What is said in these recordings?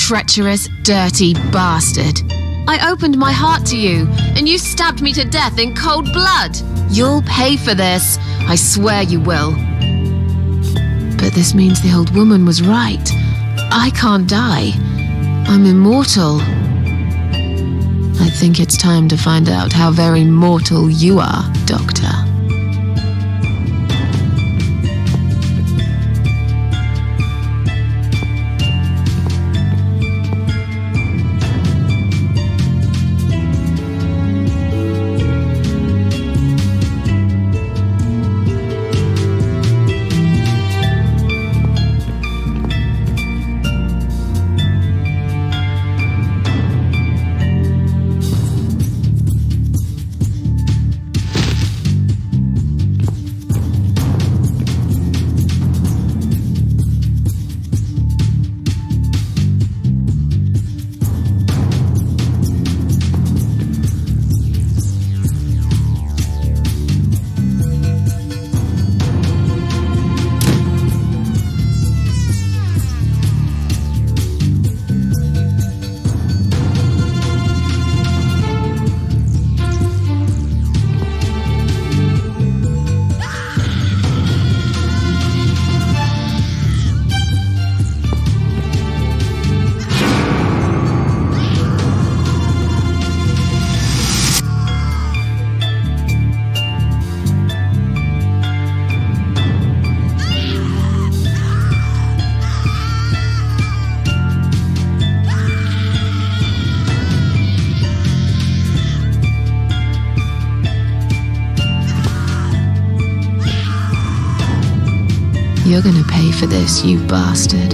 treacherous, dirty bastard. I opened my heart to you, and you stabbed me to death in cold blood. You'll pay for this. I swear you will. But this means the old woman was right. I can't die. I'm immortal. I think it's time to find out how very mortal you are, Doctor. You're gonna pay for this, you bastard.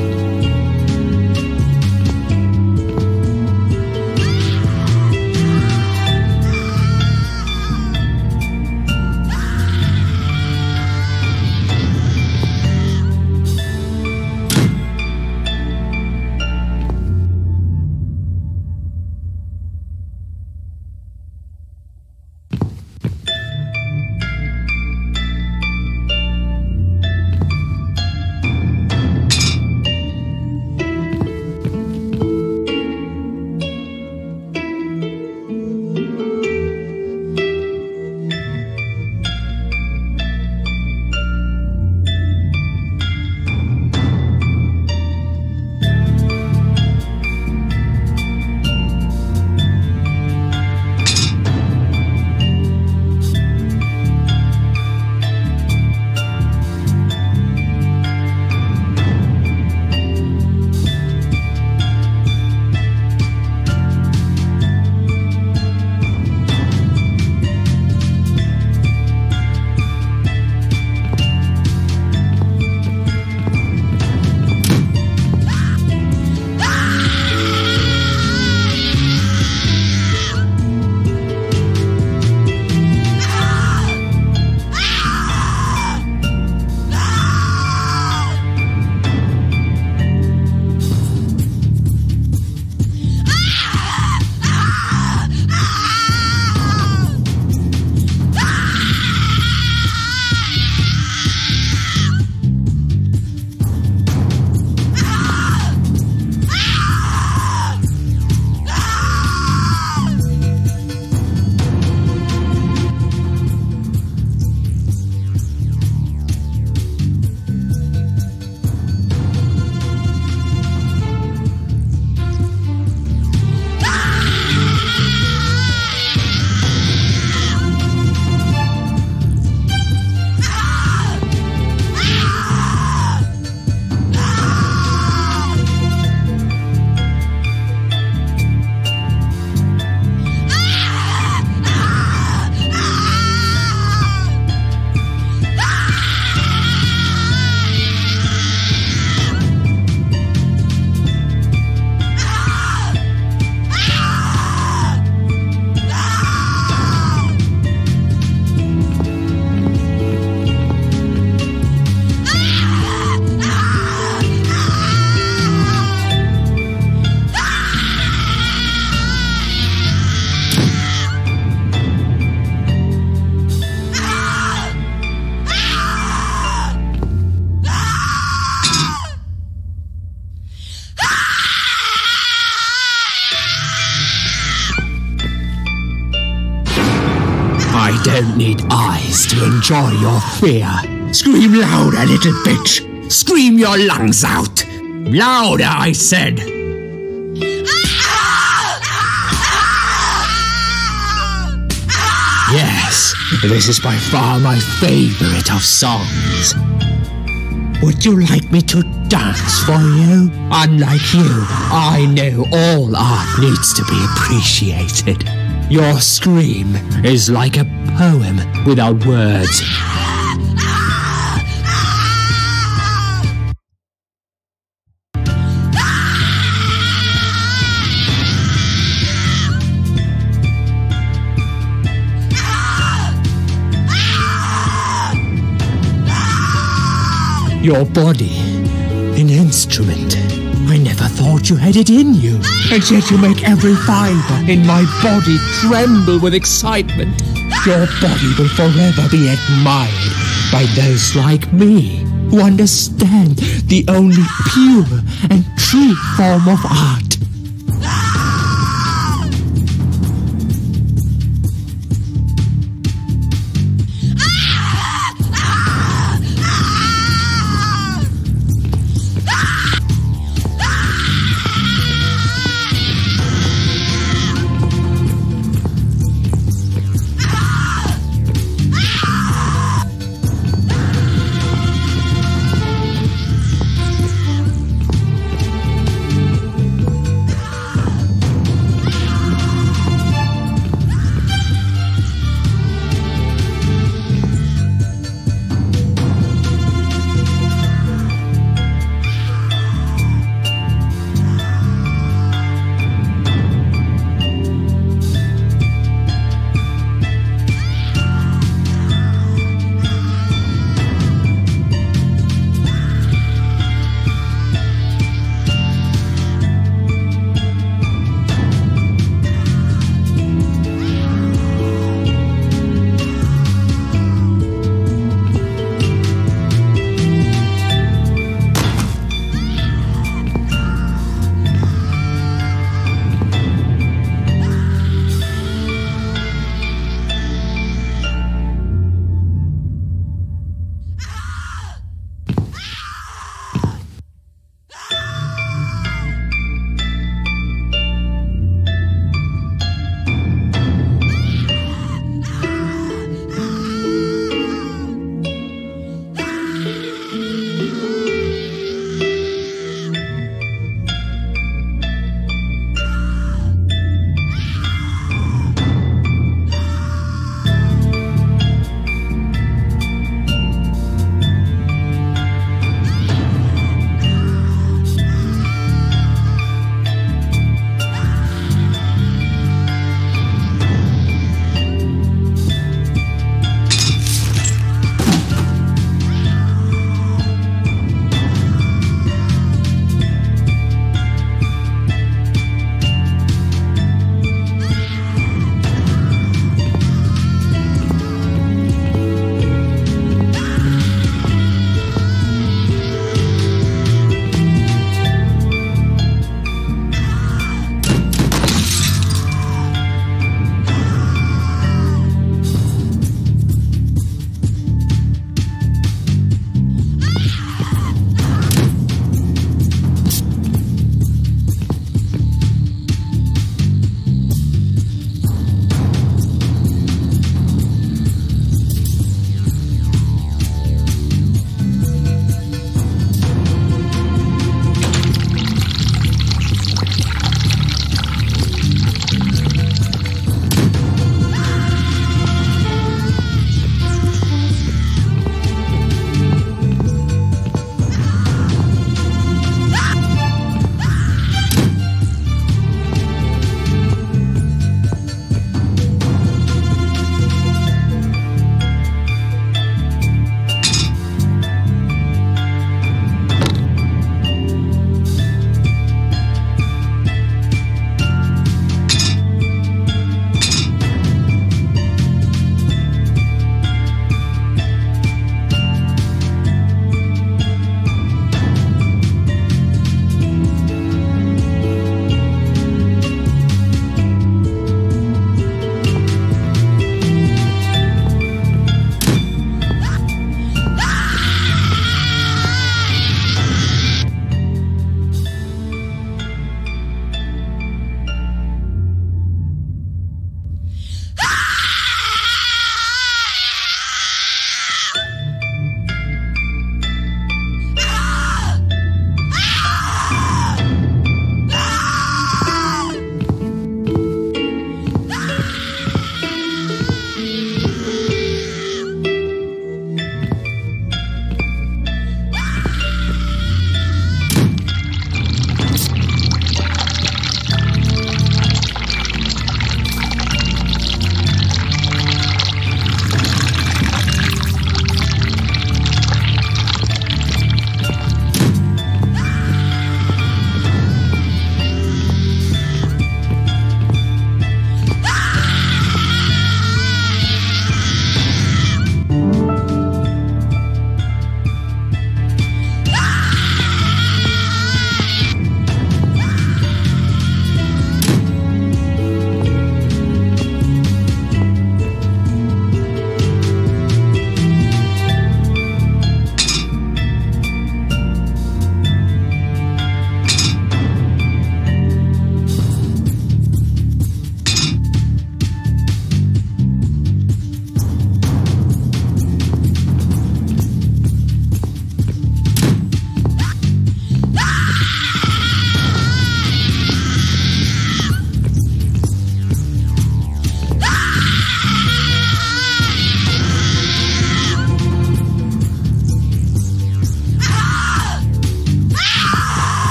don't need eyes to enjoy your fear. Scream louder, little bitch! Scream your lungs out! Louder, I said! Yes, this is by far my favorite of songs. Would you like me to dance for you? Unlike you, I know all art needs to be appreciated. Your scream is like a poem without words. Your body, an instrument. I never thought you had it in you. And yet you make every fiber in my body tremble with excitement. Your body will forever be admired by those like me who understand the only pure and true form of art.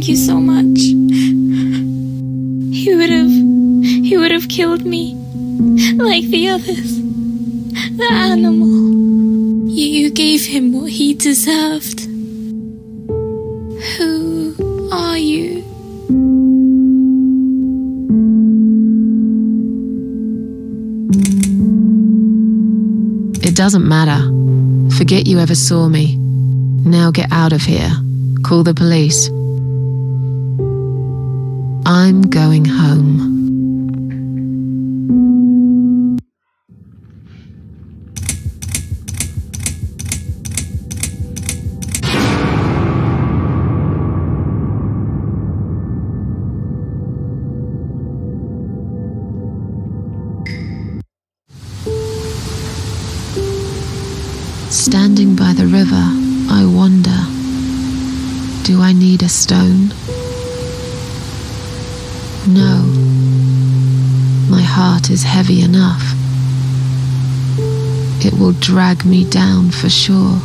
Thank you so much. He would have killed me, like the others. The animal. You gave him what he deserved. Who are you? It doesn't matter. Forget you ever saw me. Now get out of here. Call the police. I'm going home. Standing by the river, I wonder, do I need a stone? No, my heart is heavy enough. It will drag me down for sure.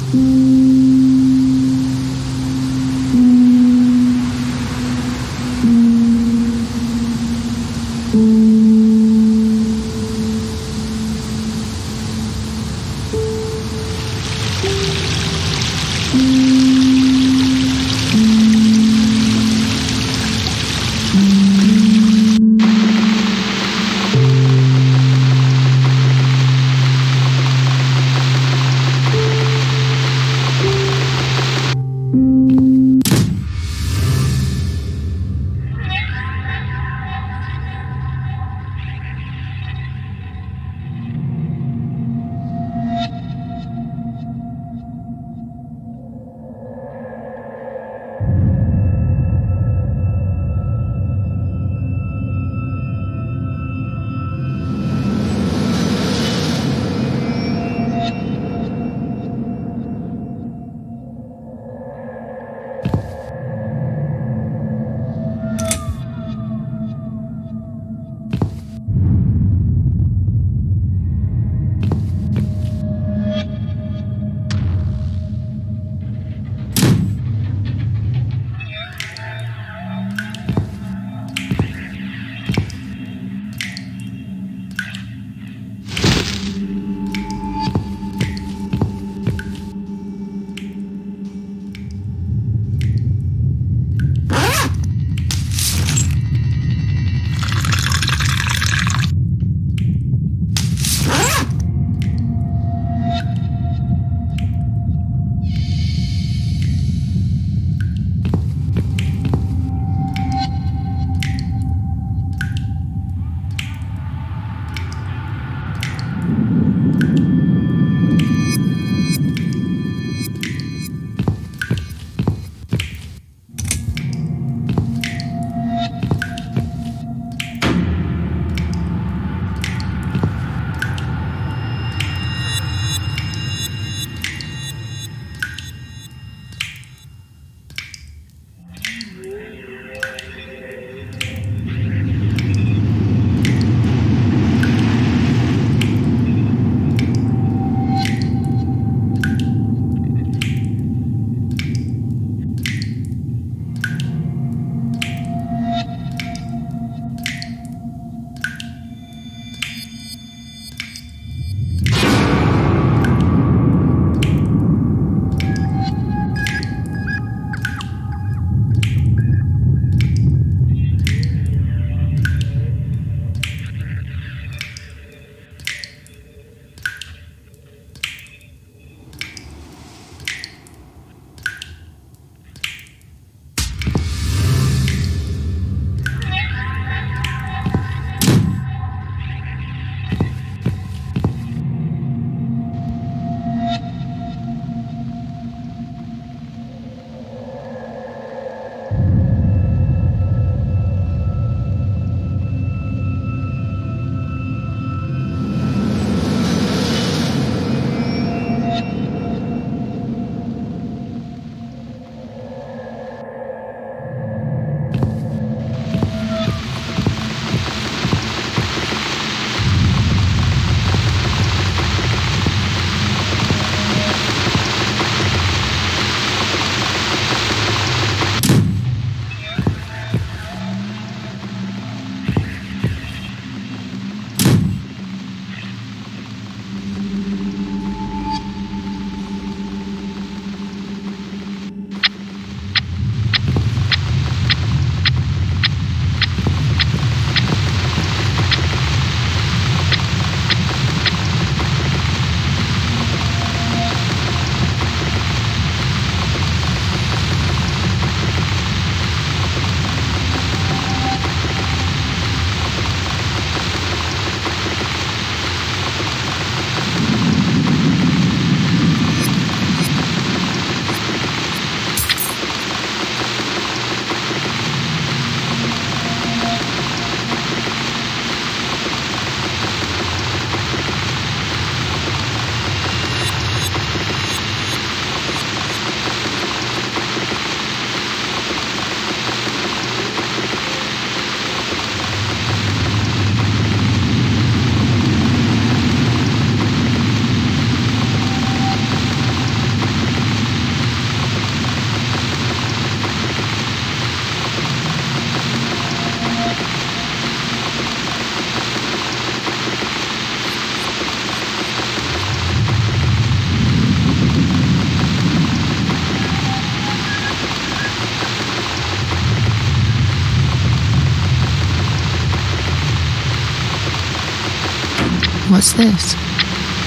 What's this?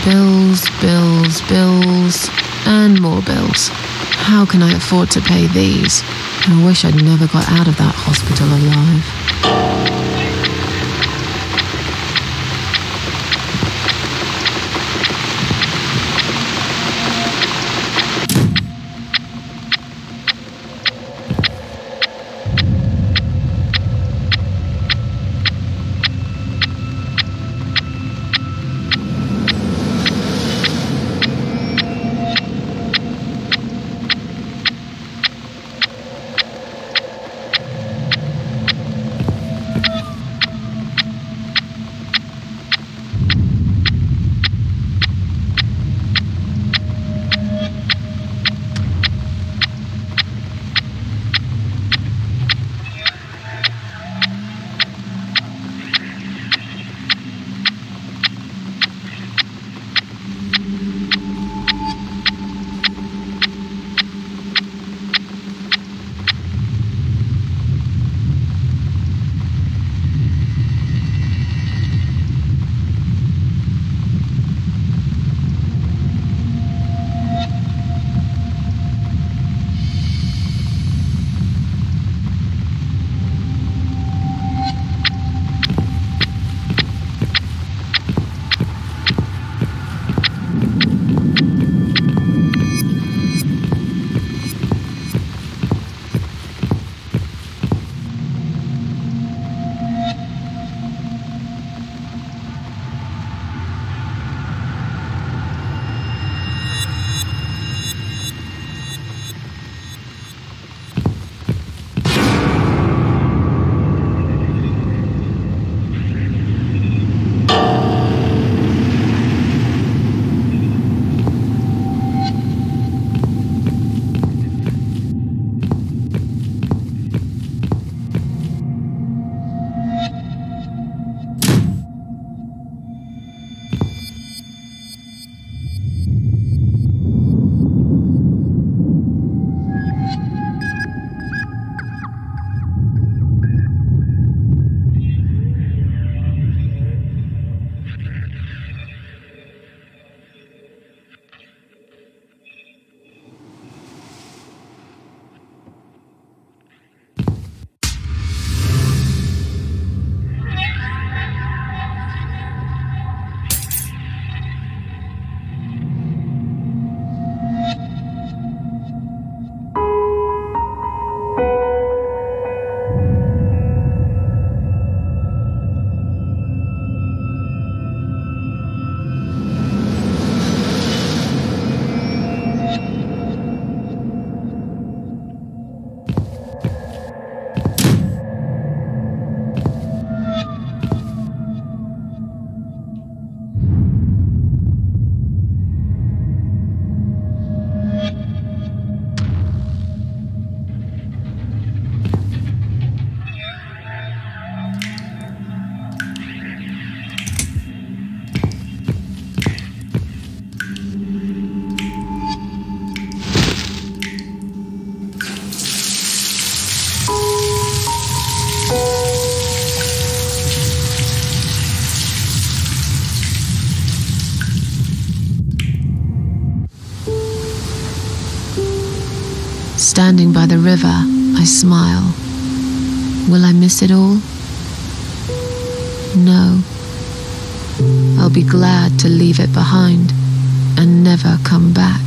Bills, bills, bills, and more bills. How can I afford to pay these? I wish I'd never got out of that hospital alive. Standing by the river, I smile. Will I miss it all? No. I'll be glad to leave it behind and never come back.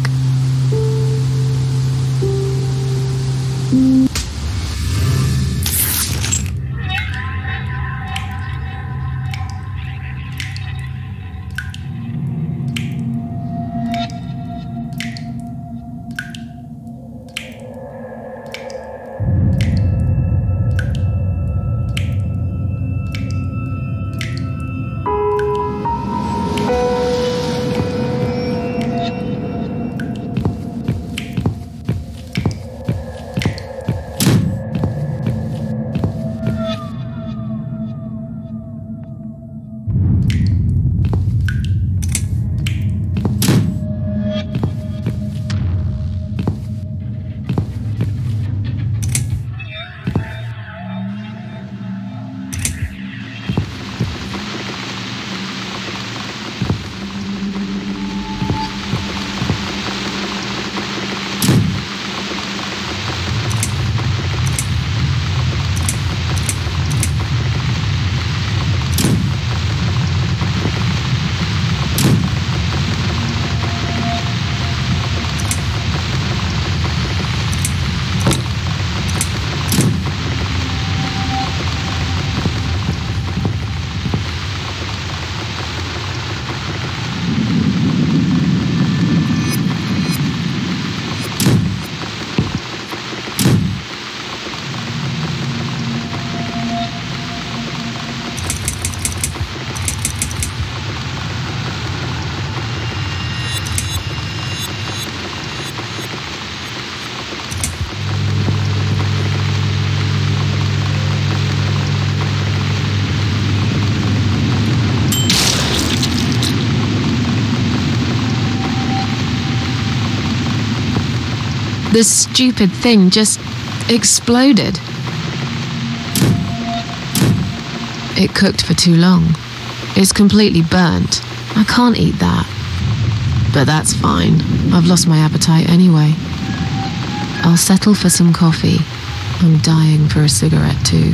The stupid thing just exploded. It cooked for too long. It's completely burnt. I can't eat that. But that's fine. I've lost my appetite anyway. I'll settle for some coffee. I'm dying for a cigarette too.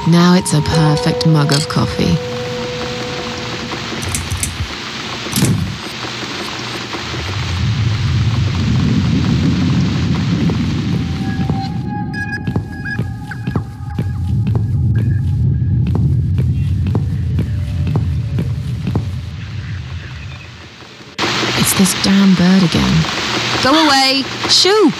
Now it's a perfect mug of coffee. It's this damn bird again. Go away! Shoo!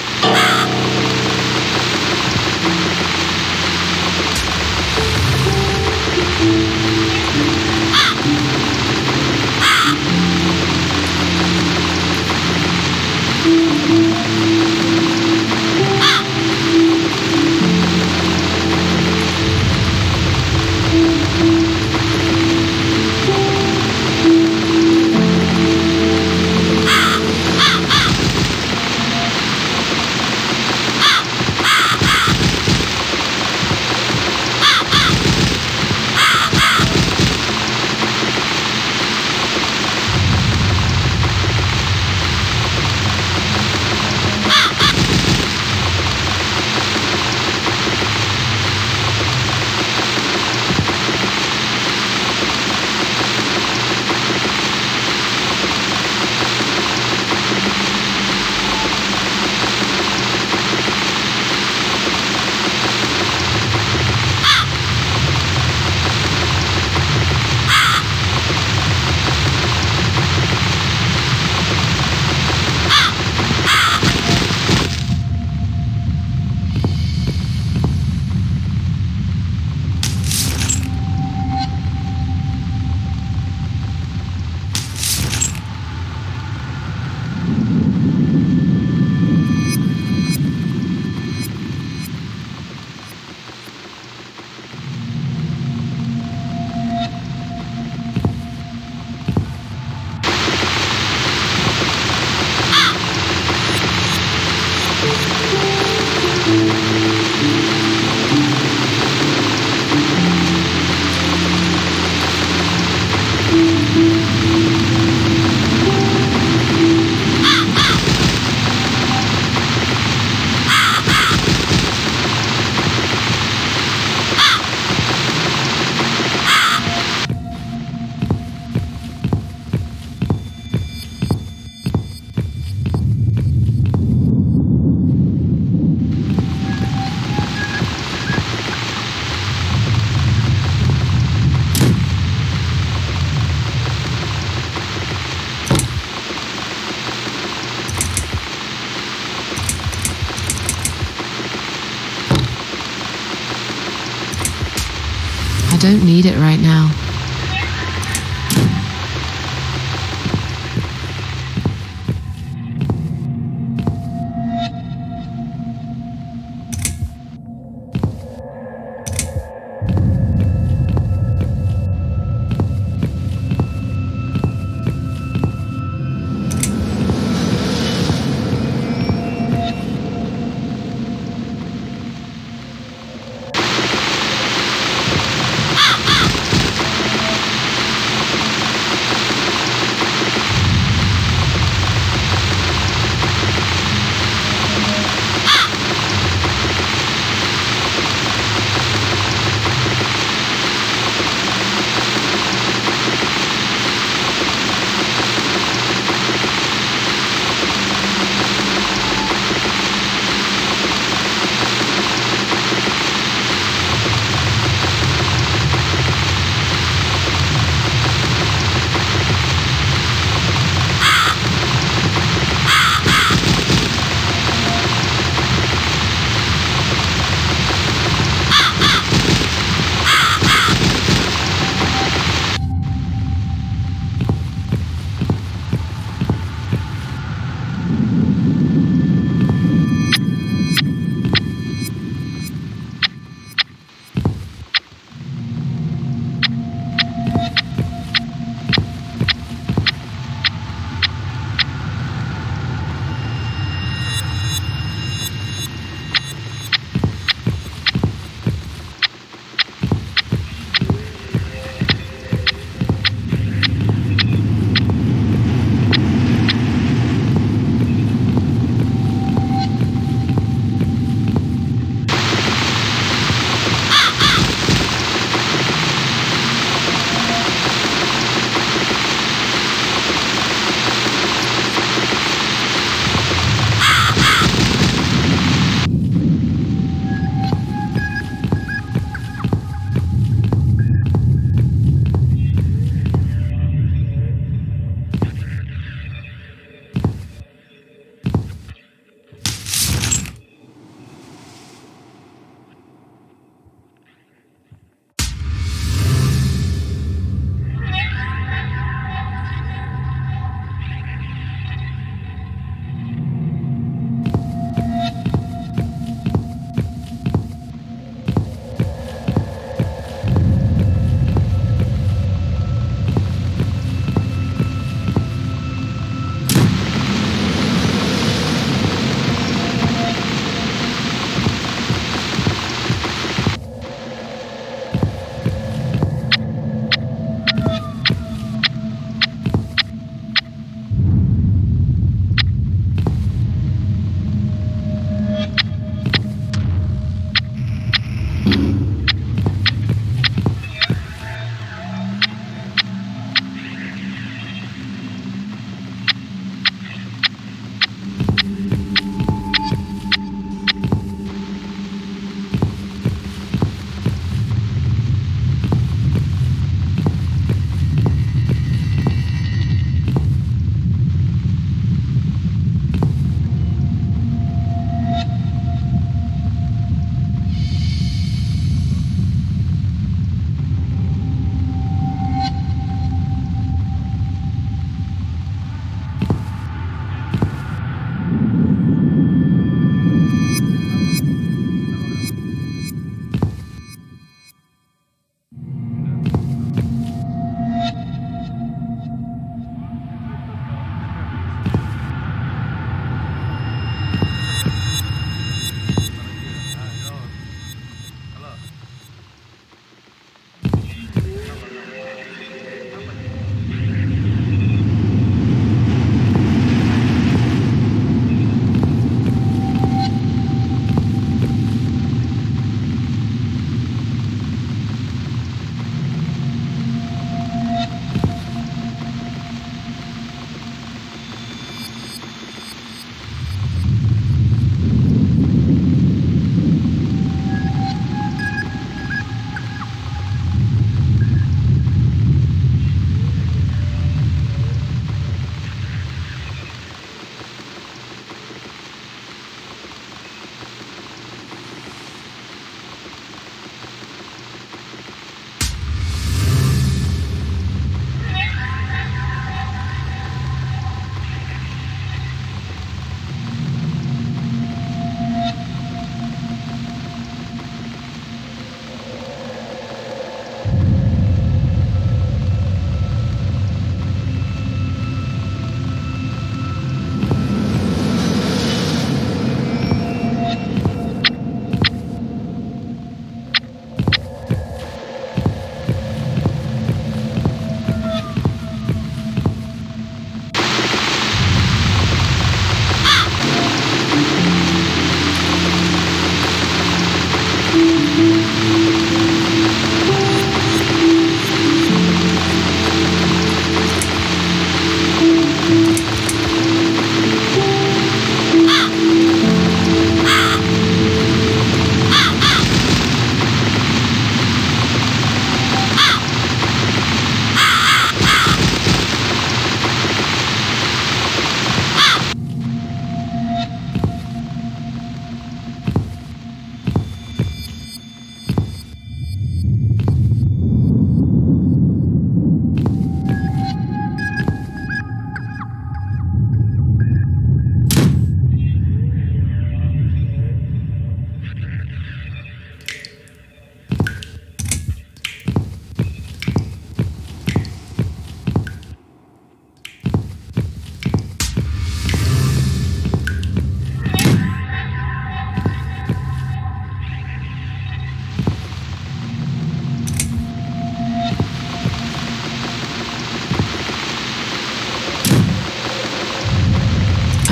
I don't need it right now.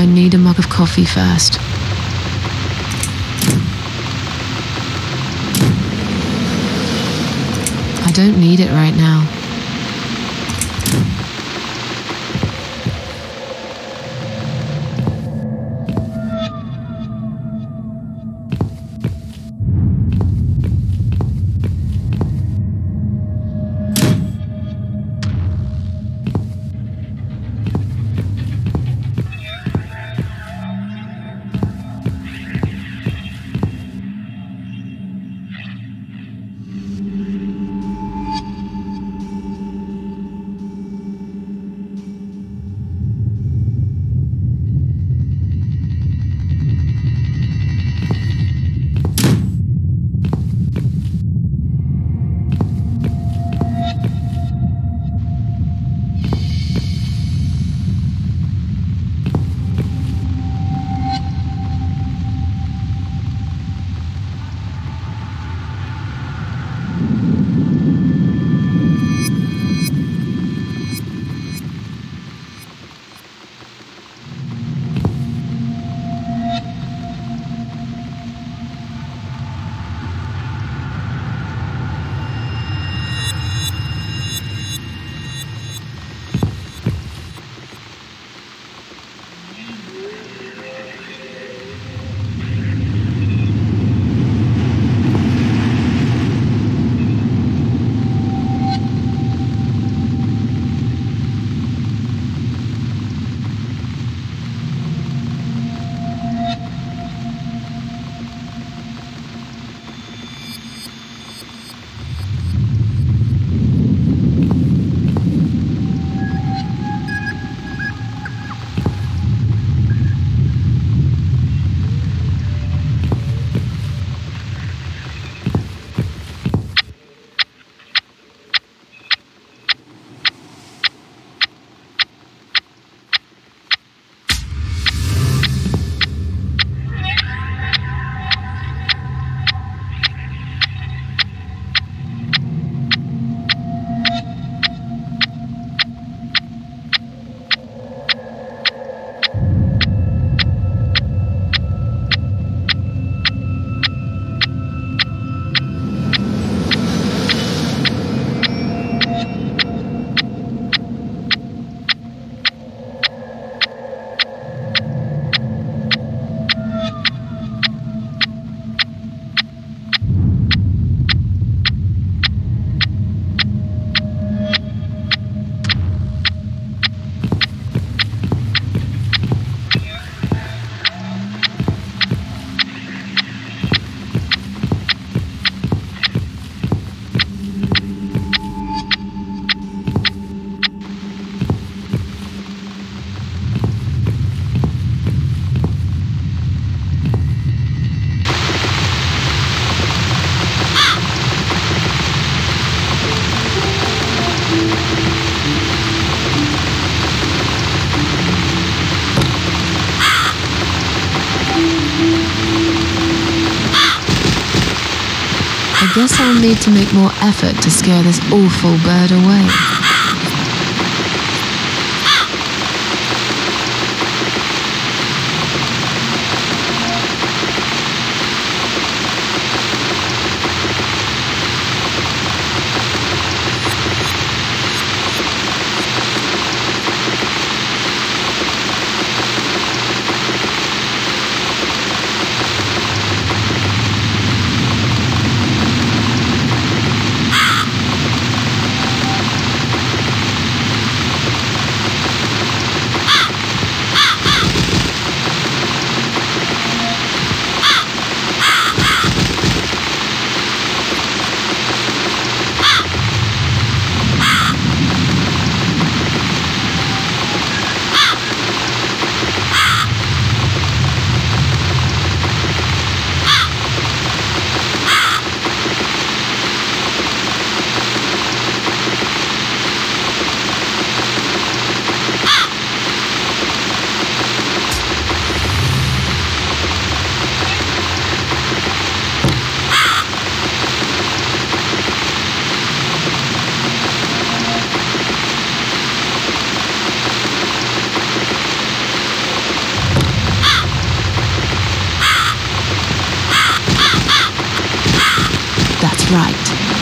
I need a mug of coffee first. I don't need it right now. I guess I'll need to make more effort to scare this awful bird away.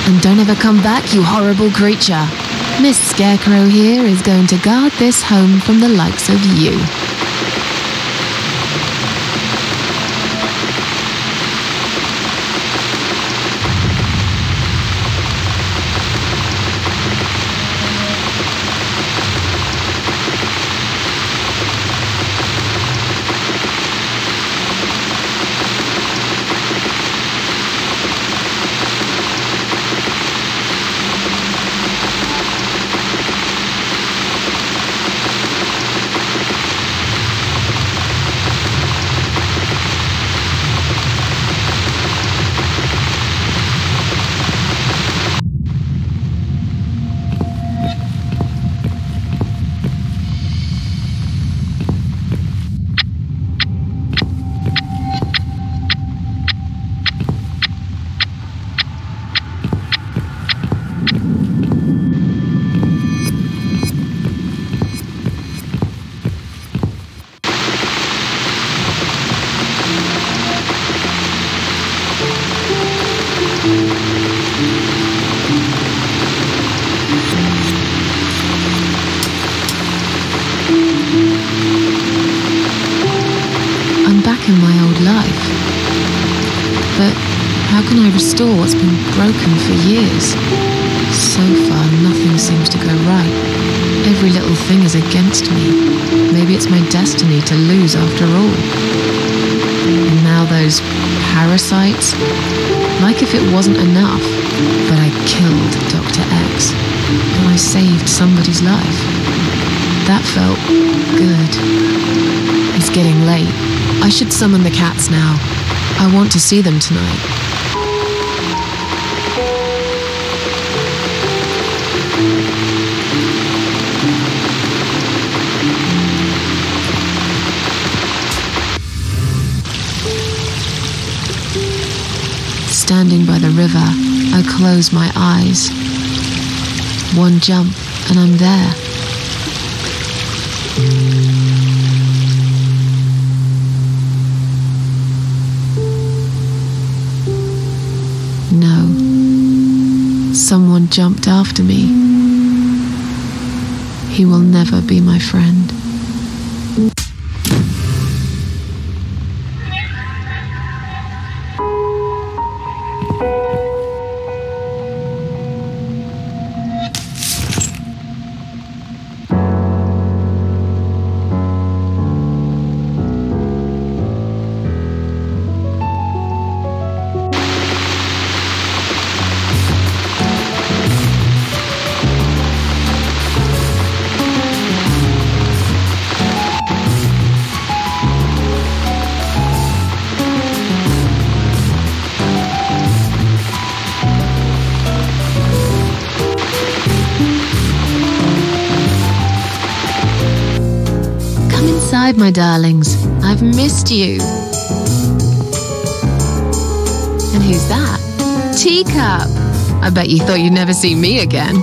And don't ever come back, you horrible creature. Miss Scarecrow here is going to guard this home from the likes of you. In my old life. But how can I restore what's been broken for years? So far, nothing seems to go right. Every little thing is against me. Maybe it's my destiny to lose after all. And now those parasites, like if it wasn't enough, but I killed Dr. X, and I saved somebody's life. That felt good. It's getting late. I should summon the cats now. I want to see them tonight. Standing by the river, I close my eyes. One jump, and I'm there. No. Someone jumped after me. He will never be my friend. My darlings, I've missed you. And who's that? Teacup! I bet you thought you'd never see me again.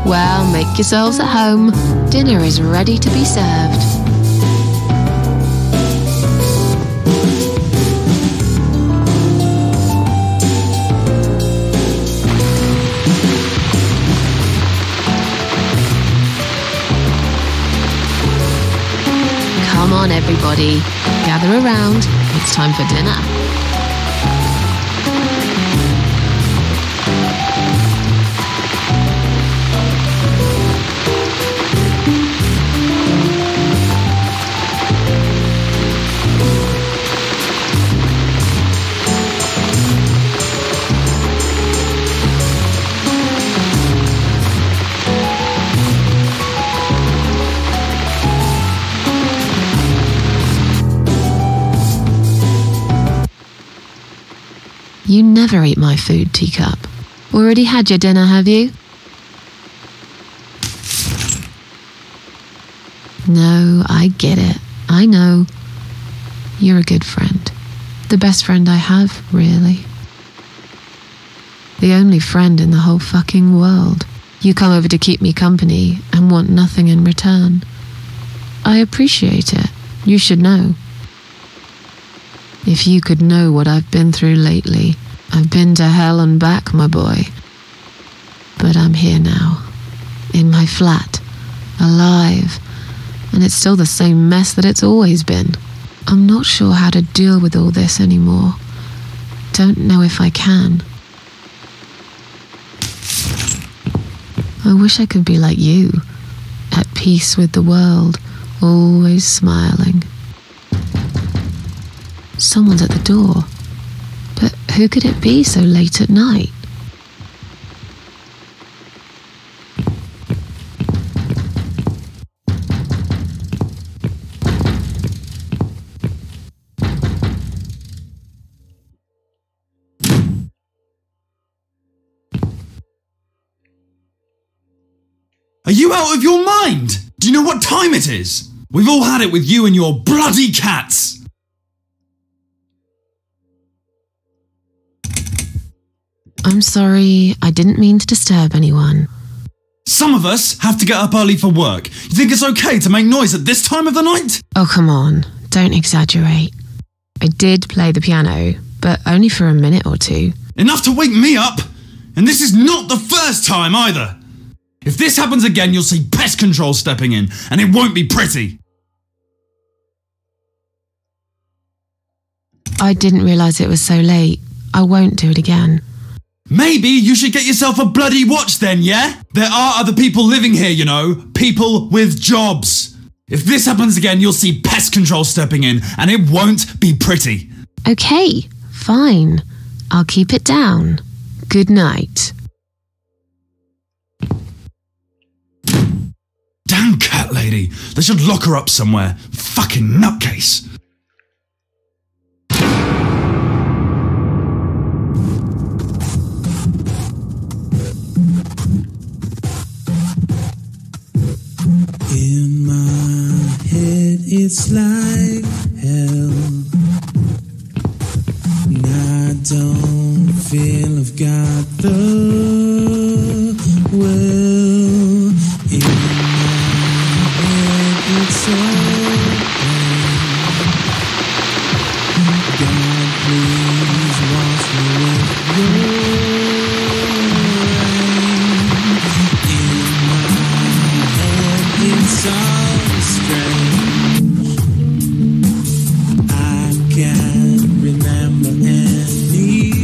Well, make yourselves at home. Dinner is ready to be served. Come on, everybody. Gather around. It's time for dinner. You never eat my food, Teacup. Already had your dinner, have you? No, I get it. I know. You're a good friend. The best friend I have, really. The only friend in the whole fucking world. You come over to keep me company and want nothing in return. I appreciate it. You should know. If you could know what I've been through lately, I've been to hell and back, my boy. But I'm here now, in my flat, alive, and it's still the same mess that it's always been. I'm not sure how to deal with all this anymore. Don't know if I can. I wish I could be like you, at peace with the world, always smiling. Someone's at the door. But who could it be so late at night? Are you out of your mind? Do you know what time it is? We've all had it with you and your bloody cats! I'm sorry, I didn't mean to disturb anyone. Some of us have to get up early for work. You think it's okay to make noise at this time of the night? Oh, come on, don't exaggerate. I did play the piano, but only for a minute or two. Enough to wake me up! And this is not the first time either! If this happens again, you'll see pest control stepping in, and it won't be pretty. I didn't realise it was so late. I won't do it again. Maybe you should get yourself a bloody watch then, yeah? There are other people living here, you know. People with jobs. If this happens again, you'll see pest control stepping in, and it won't be pretty. Okay, fine. I'll keep it down. Good night. Damn cat lady. They should lock her up somewhere. Fucking nutcase. In my head it's like hell, and I don't feel I've got the will. In my head it's so bad. God, please wash me with your it's so strange. I can't remember any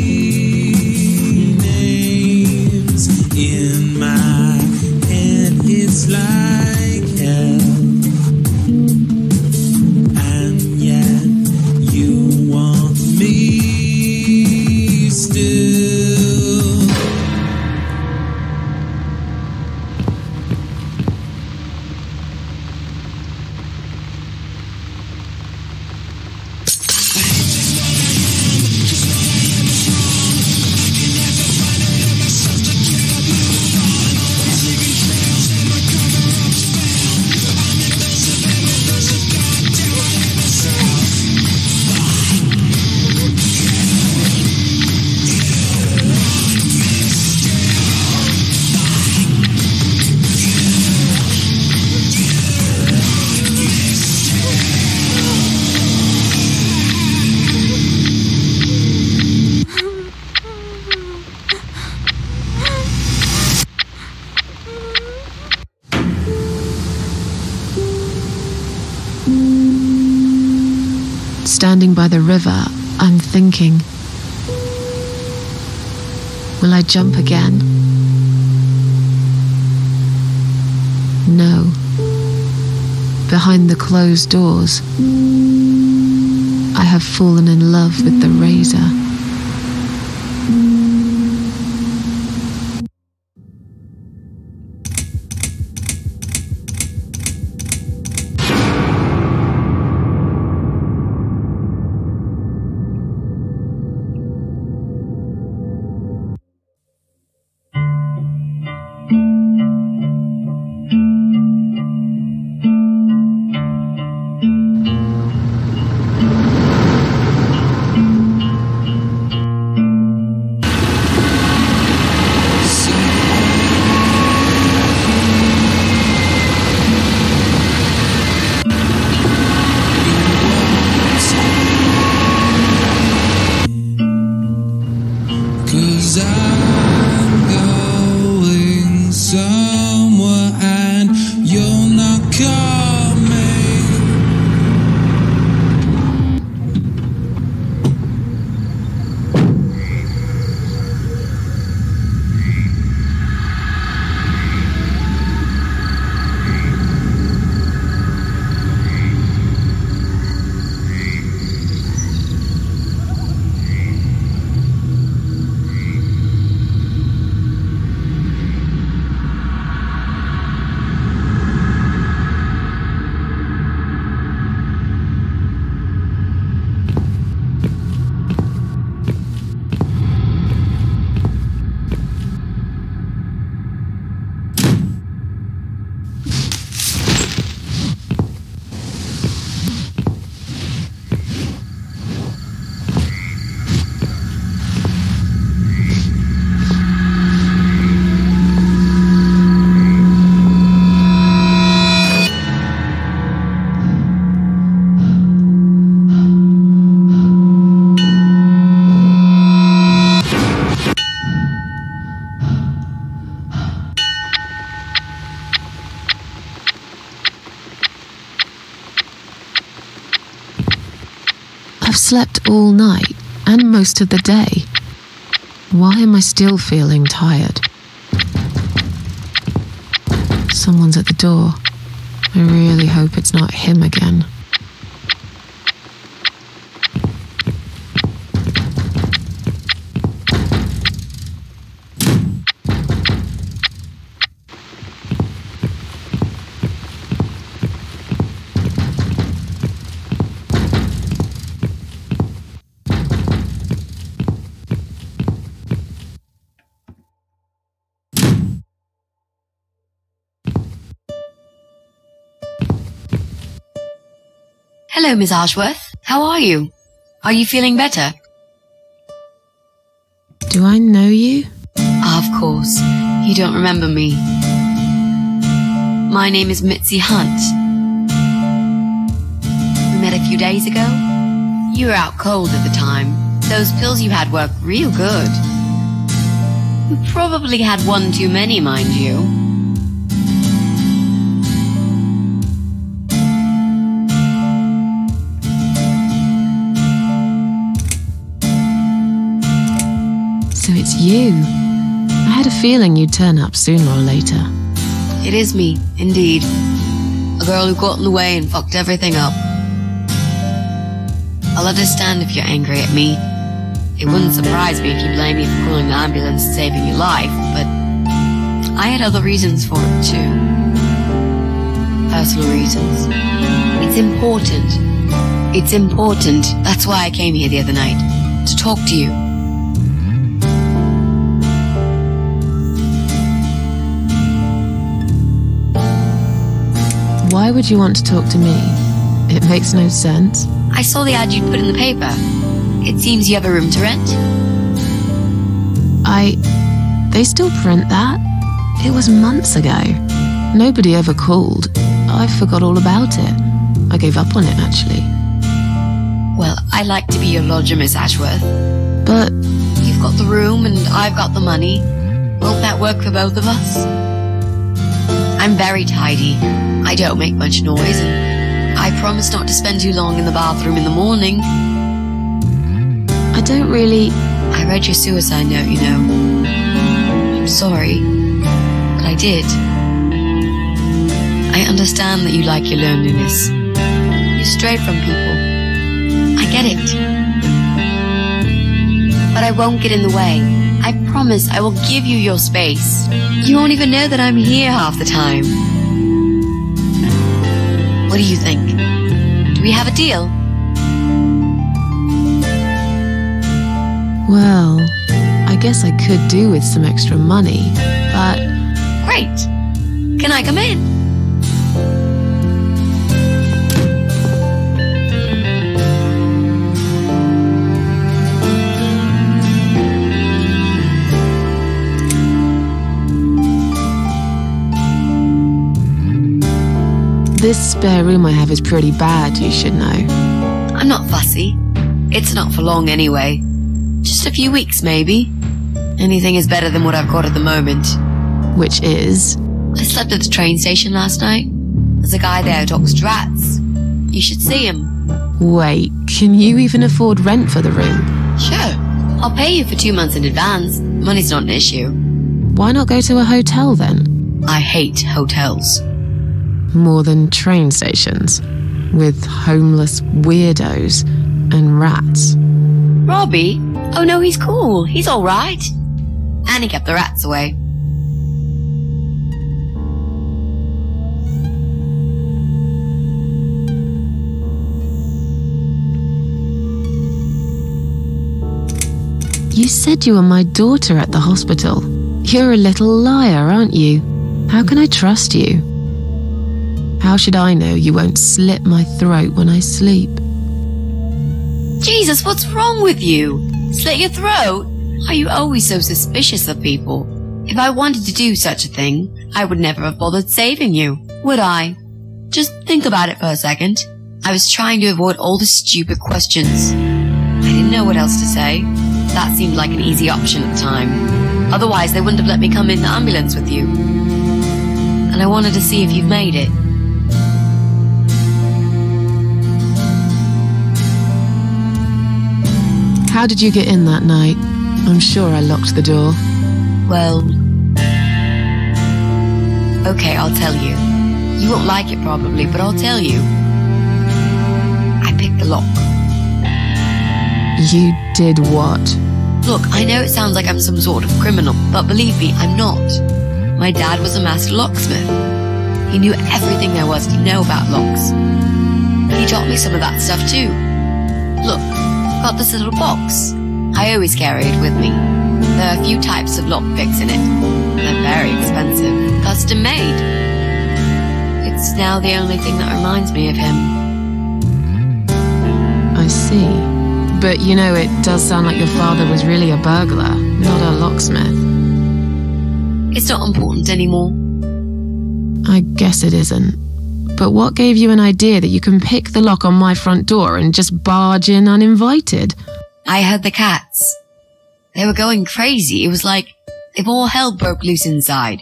names. In my head it's like hell, and yet you want me still. Standing by the river, I'm thinking, will I jump again? No. Behind the closed doors, I have fallen in love with the razor. I've slept all night and most of the day. Why am I still feeling tired? Someone's at the door. I really hope it's not him again. Hello, Miss Ashworth. How are you? Are you feeling better? Do I know you? Of course. You don't remember me. My name is Mitzi Hunt. We met a few days ago. You were out cold at the time. Those pills you had worked real good. You probably had one too many, mind you. So it's you. I had a feeling you'd turn up sooner or later. It is me, indeed. A girl who got in the way and fucked everything up. I'll understand if you're angry at me. It wouldn't surprise me if you blame me for calling the ambulance and saving your life, but I had other reasons for it too. Personal reasons. It's important. It's important. That's why I came here the other night. To talk to you. Why would you want to talk to me? It makes no sense. I saw the ad you'd put in the paper. It seems you have a room to rent. They still print that? It was months ago. Nobody ever called. I forgot all about it. I gave up on it, actually. Well, I'd like to be your lodger, Miss Ashworth. But you've got the room and I've got the money. Won't that work for both of us? I'm very tidy. I don't make much noise, and I promise not to spend too long in the bathroom in the morning. I don't really... I read your suicide note, you know. I'm sorry, but I did. I understand that you like your loneliness. You stray from people. I get it. But I won't get in the way. I promise I will give you your space. You won't even know that I'm here half the time. What do you think? Do we have a deal? Well, I guess I could do with some extra money, but... Great! Can I come in? This spare room I have is pretty bad, you should know. I'm not fussy. It's not for long anyway. Just a few weeks, maybe. Anything is better than what I've got at the moment. Which is? I slept at the train station last night. There's a guy there who talks to rats. You should see him. Wait, can you even afford rent for the room? Sure. I'll pay you for 2 months in advance. Money's not an issue. Why not go to a hotel then? I hate hotels. More than train stations, with homeless weirdos and rats. Robbie? Oh no, he's cool. He's alright. And he kept the rats away. You said you were my daughter at the hospital. You're a little liar, aren't you? How can I trust you? How should I know you won't slit my throat when I sleep? Jesus, what's wrong with you? Slit your throat? Are you always so suspicious of people? If I wanted to do such a thing, I would never have bothered saving you, would I? Just think about it for a second. I was trying to avoid all the stupid questions. I didn't know what else to say. That seemed like an easy option at the time. Otherwise, they wouldn't have let me come in the ambulance with you. And I wanted to see if you've made it. How did you get in that night? I'm sure I locked the door. Well... Okay, I'll tell you. You won't like it probably, but I'll tell you. I picked the lock. You did what? Look, I know it sounds like I'm some sort of criminal, but believe me, I'm not. My dad was a master locksmith. He knew everything there was to know about locks. He taught me some of that stuff too. Look, I've got this little box. I always carry it with me. There are a few types of lockpicks in it. They're very expensive, custom made. It's now the only thing that reminds me of him. I see. But you know, it does sound like your father was really a burglar, not a locksmith. It's not important anymore. I guess it isn't. But what gave you an idea that you can pick the lock on my front door and just barge in uninvited? I heard the cats. They were going crazy. It was like if all hell broke loose inside.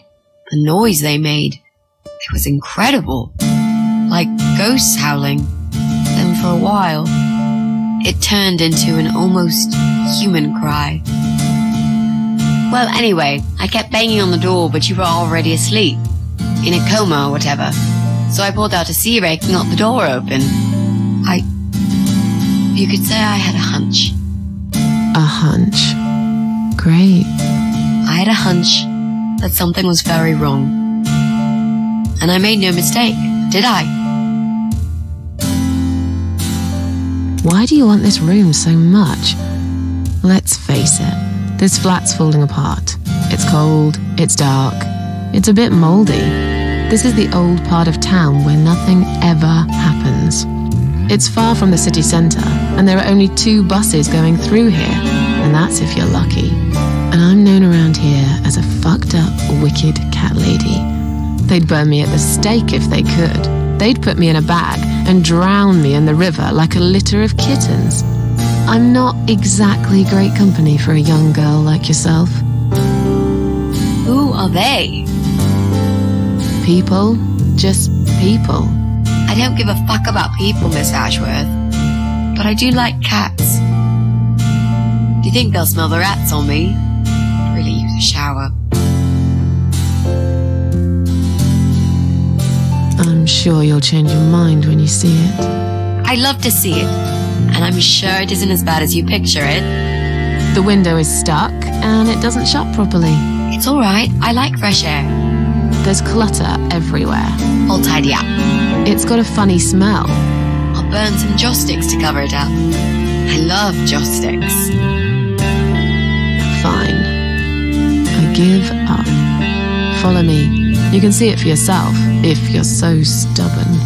The noise they made. It was incredible. Like ghosts howling. Then for a while, it turned into an almost human cry. Well, anyway, I kept banging on the door, but you were already asleep. In a coma or whatever. So I pulled out a sea rake and got the door open. You could say I had a hunch. A hunch. Great. I had a hunch that something was very wrong. And I made no mistake, did I? Why do you want this room so much? Let's face it, this flat's falling apart. It's cold, it's dark, it's a bit moldy. This is the old part of town where nothing ever happens. It's far from the city centre, and there are only 2 buses going through here, and that's if you're lucky. And I'm known around here as a fucked up, wicked cat lady. They'd burn me at the stake if they could. They'd put me in a bag and drown me in the river like a litter of kittens. I'm not exactly great company for a young girl like yourself. Who are they? People. Just people. I don't give a fuck about people, Miss Ashworth. But I do like cats. Do you think they'll smell the rats on me? I'd really use a shower. I'm sure you'll change your mind when you see it. I'd love to see it. And I'm sure it isn't as bad as you picture it. The window is stuck and it doesn't shut properly. It's alright. I like fresh air. There's clutter everywhere. I'll tidy up. It's got a funny smell. I'll burn some joss sticks to cover it up. I love joss sticks. Fine. I give up. Follow me. You can see it for yourself, if you're so stubborn.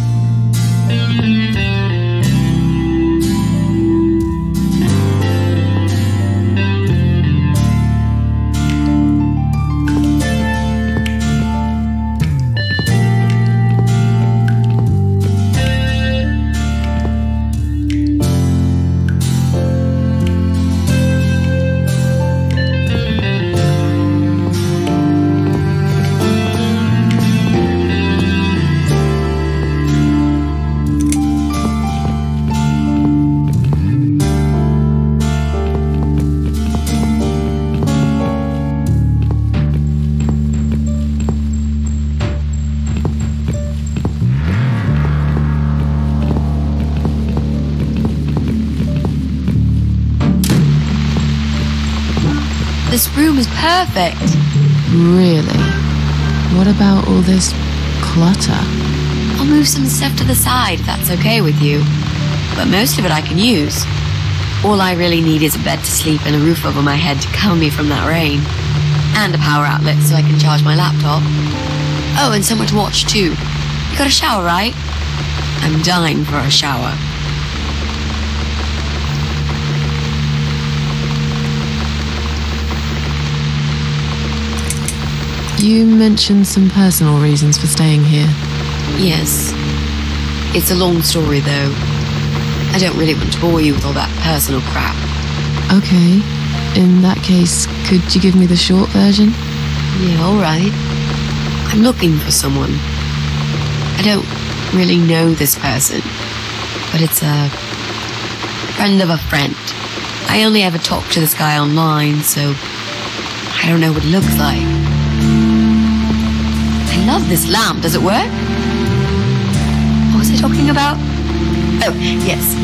This room is perfect. Really? What about all this clutter? I'll move some stuff to the side if that's okay with you. But most of it I can use. All I really need is a bed to sleep and a roof over my head to cover me from that rain. And a power outlet so I can charge my laptop. Oh, and somewhere to watch too. You got a shower, right? I'm dying for a shower. You mentioned some personal reasons for staying here. Yes. It's a long story, though. I don't really want to bore you with all that personal crap. Okay. In that case, could you give me the short version? Yeah, alright. I'm looking for someone. I don't really know this person, but it's a friend of a friend. I only ever talk to this guy online, so I don't know what he looks like. I love this lamp. Does it work? What was I talking about? Oh, yes.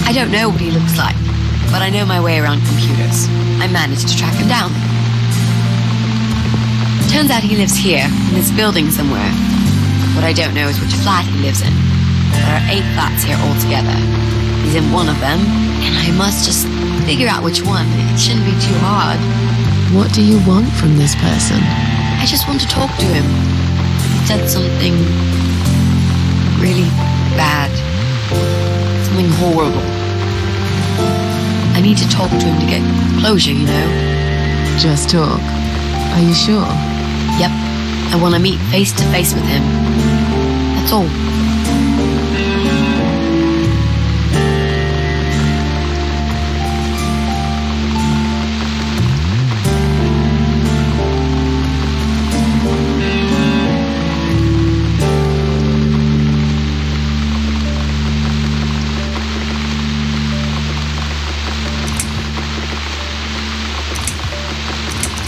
I don't know what he looks like, but I know my way around computers. I managed to track him down. Turns out he lives here, in this building somewhere. What I don't know is which flat he lives in. There are 8 flats here altogether. He's in one of them, and I must just figure out which one. It shouldn't be too hard. What do you want from this person? I just want to talk to him. He said something really bad. Something horrible. I need to talk to him to get closure, you know? Just talk. Are you sure? Yep. I want to meet face to face with him. That's all.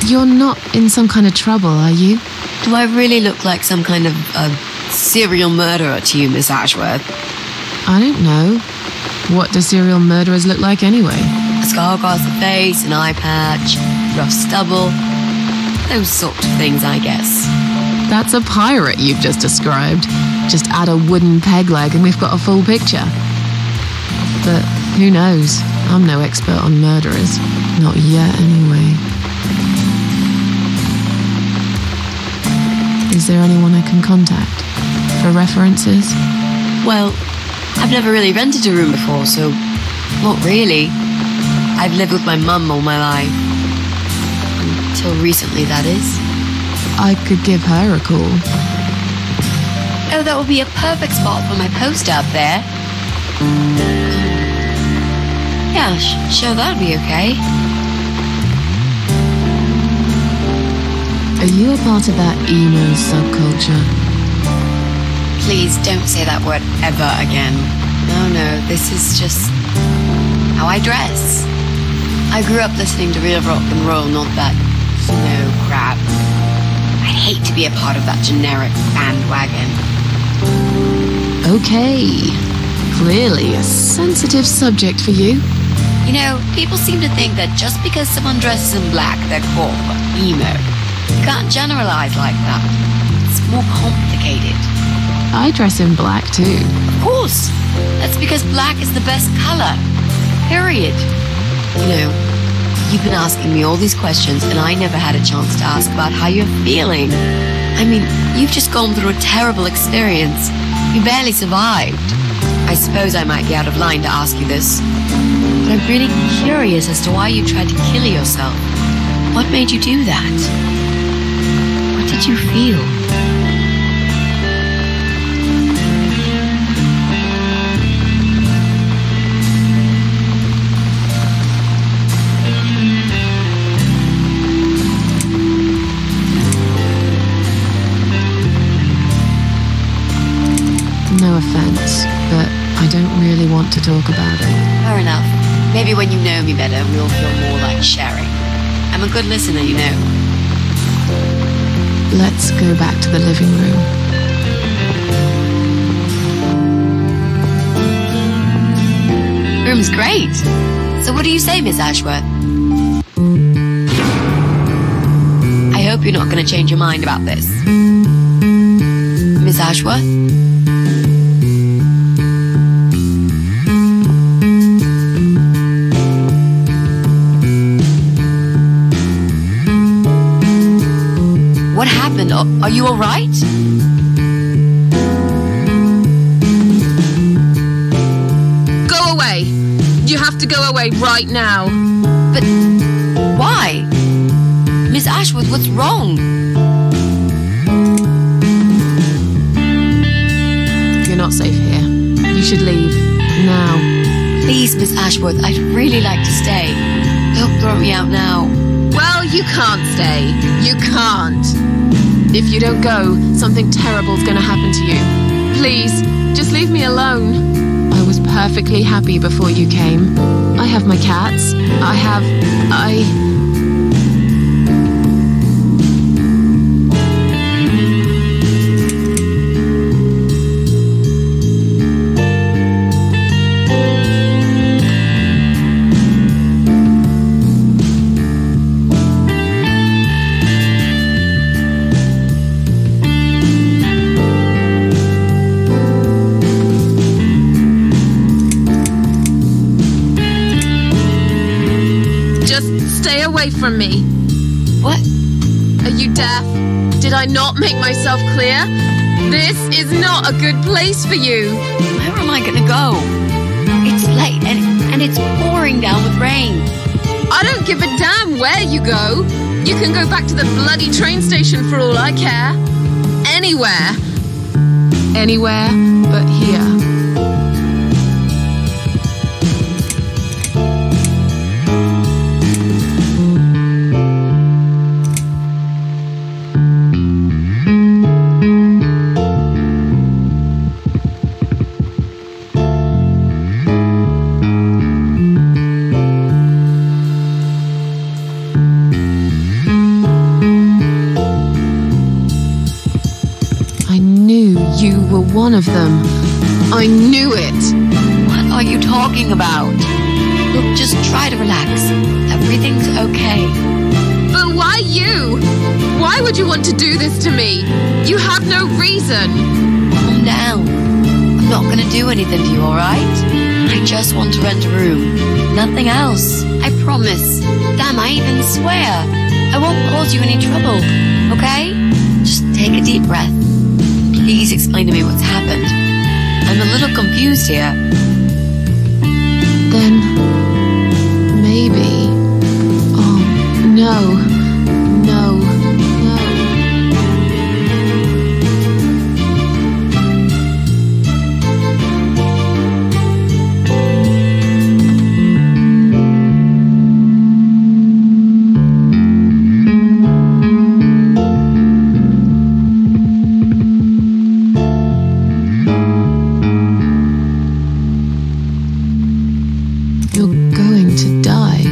You're not in some kind of trouble, are you? Do I really look like some kind of serial murderer to you, Miss Ashworth? I don't know. What do serial murderers look like anyway? A scar across the face, an eye patch, rough stubble. Those sort of things, I guess. That's a pirate you've just described. Just add a wooden peg leg and we've got a full picture. But who knows? I'm no expert on murderers. Not yet, anyway. Is there anyone I can contact for references? Well, I've never really rented a room before, so not really. I've lived with my mum all my life. Until recently, that is. I could give her a call. Oh, that would be a perfect spot for my poster up there. Yeah, sure, that would be okay. Are you a part of that emo subculture? Please don't say that word ever again. No, this is just how I dress. I grew up listening to real rock and roll, not that crap. I'd hate to be a part of that generic bandwagon. Okay. Clearly a sensitive subject for you. You know, people seem to think that just because someone dresses in black, they're cool, emo. You can't generalize like that. It's more complicated. I dress in black too. Of course. That's because black is the best color. Period. You know, you've been asking me all these questions and I never had a chance to ask about how you're feeling. I mean, you've just gone through a terrible experience. You barely survived. I suppose I might be out of line to ask you this, but I'm really curious as to why you tried to kill yourself. What made you do that? What did you feel? No offense, but I don't really want to talk about it. Fair enough. Maybe when you know me better, we'll feel more like sharing. I'm a good listener, you know. Let's go back to the living room. Room's great. So what do you say, Miss Ashworth? I hope you're not going to change your mind about this. Miss Ashworth? What happened? Are you all right? Go away! You have to go away right now. But why? Miss Ashworth, what's wrong? You're not safe here. You should leave. Now. Please, Miss Ashworth, I'd really like to stay. Don't throw me out now. Well, you can't stay. You can't. If you don't go, something terrible's gonna happen to you. Please, just leave me alone. I was perfectly happy before you came. I have my cats. Stay away from me. What? Are you deaf? Did I not make myself clear? This is not a good place for you. Where am I gonna go? It's late and it's pouring down with rain. I don't give a damn where you go. You can go back to the bloody train station for all I care. Anywhere. Anywhere but here. You were one of them. I knew it. What are you talking about? Look, just try to relax. Everything's okay. But why you? Why would you want to do this to me? You have no reason. Calm down. I'm not gonna do anything to you, alright? I just want to rent a room. Nothing else. I promise. Damn, I even swear. I won't cause you any trouble. Okay? Just take a deep breath. Please explain to me what's happened. I'm a little confused here. Then, maybe... Oh, no. You're going to die.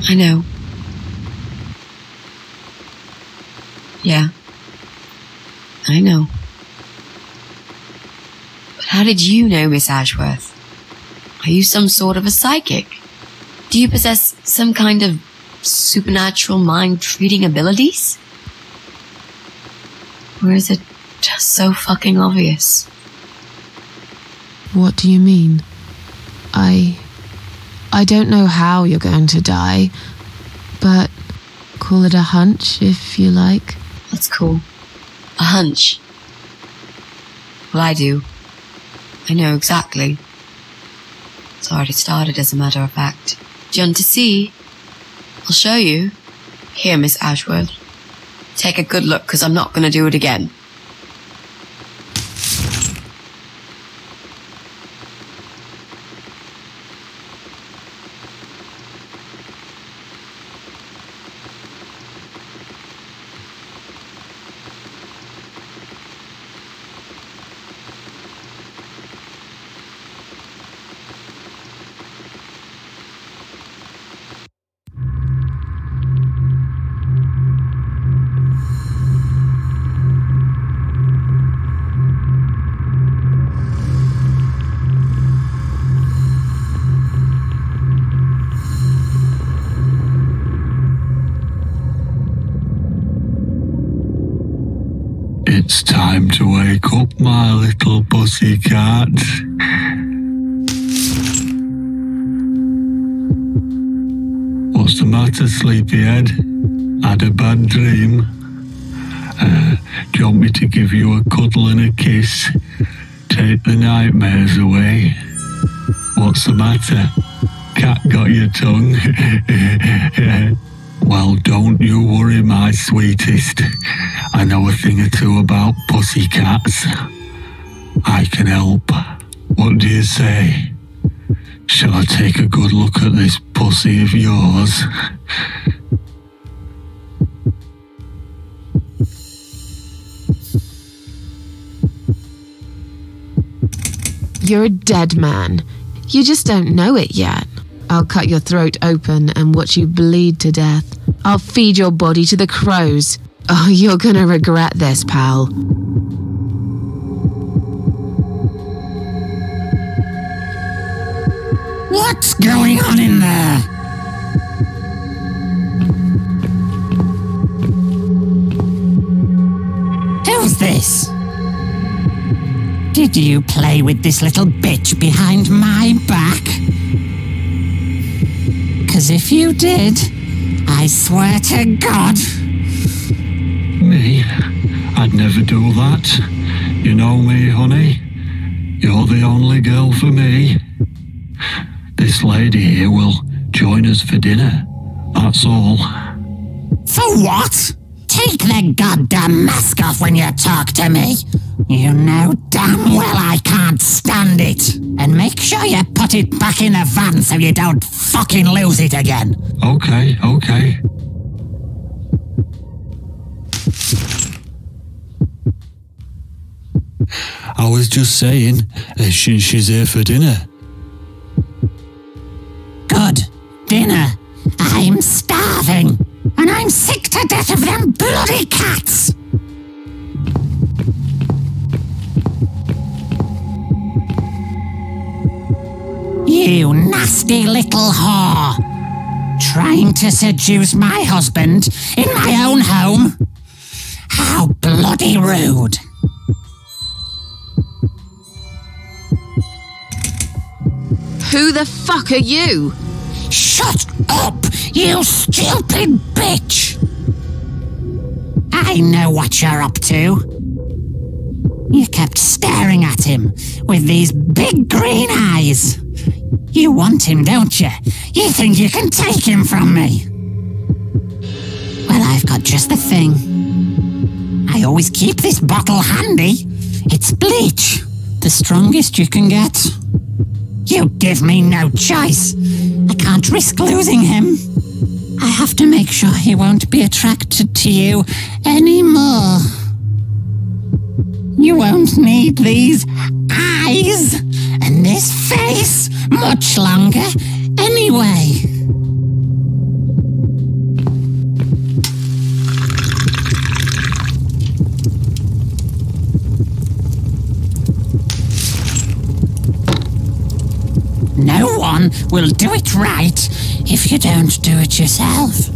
I know. Yeah. I know. But how did you know, Miss Ashworth? Are you some sort of a psychic? Do you possess some kind of supernatural mind-reading abilities? Or is it just so fucking obvious? What do you mean? I don't know how you're going to die, but call it a hunch if you like. That's cool. A hunch. Well, I do. I know exactly. It's already started, as a matter of fact. Do you want to see? I'll show you. Here, Miss Ashworth. Take a good look, because I'm not going to do it again. It's time to wake up, my little pussycat. What's the matter, sleepyhead? Had a bad dream? Do you want me to give you a cuddle and a kiss? Take the nightmares away? What's the matter? Cat got your tongue? Well, don't you worry, my sweetest. I know a thing or two about pussycats. I can help. What do you say? Shall I take a good look at this pussy of yours? You're a dead man. You just don't know it yet. I'll cut your throat open and watch you bleed to death. I'll feed your body to the crows. Oh, you're gonna regret this, pal. What's going on in there? Who's this? Did you play with this little bitch behind my back? 'Cause if you did, I swear to God... Me? I'd never do that. You know me, honey. You're the only girl for me. This lady here will join us for dinner. That's all. For what? Take the goddamn mask off when you talk to me. You know damn well I can't stand it. And make sure you put it back in the van so you don't fucking lose it again. Okay, okay. I was just saying, she's here for dinner. Good. Dinner. I'm starving. And I'm sick to death of them bloody cats. You nasty little whore. Trying to seduce my husband in my own home? How bloody rude. Who the fuck are you? Shut up, you stupid bitch! I know what you're up to. You kept staring at him with these big green eyes. You want him, don't you? You think you can take him from me? Well, I've got just the thing. I always keep this bottle handy. It's bleach, the strongest you can get. You give me no choice. I can't risk losing him. I have to make sure he won't be attracted to you anymore. You won't need these eyes and this face much longer anyway. No one will do it right if you don't do it yourself.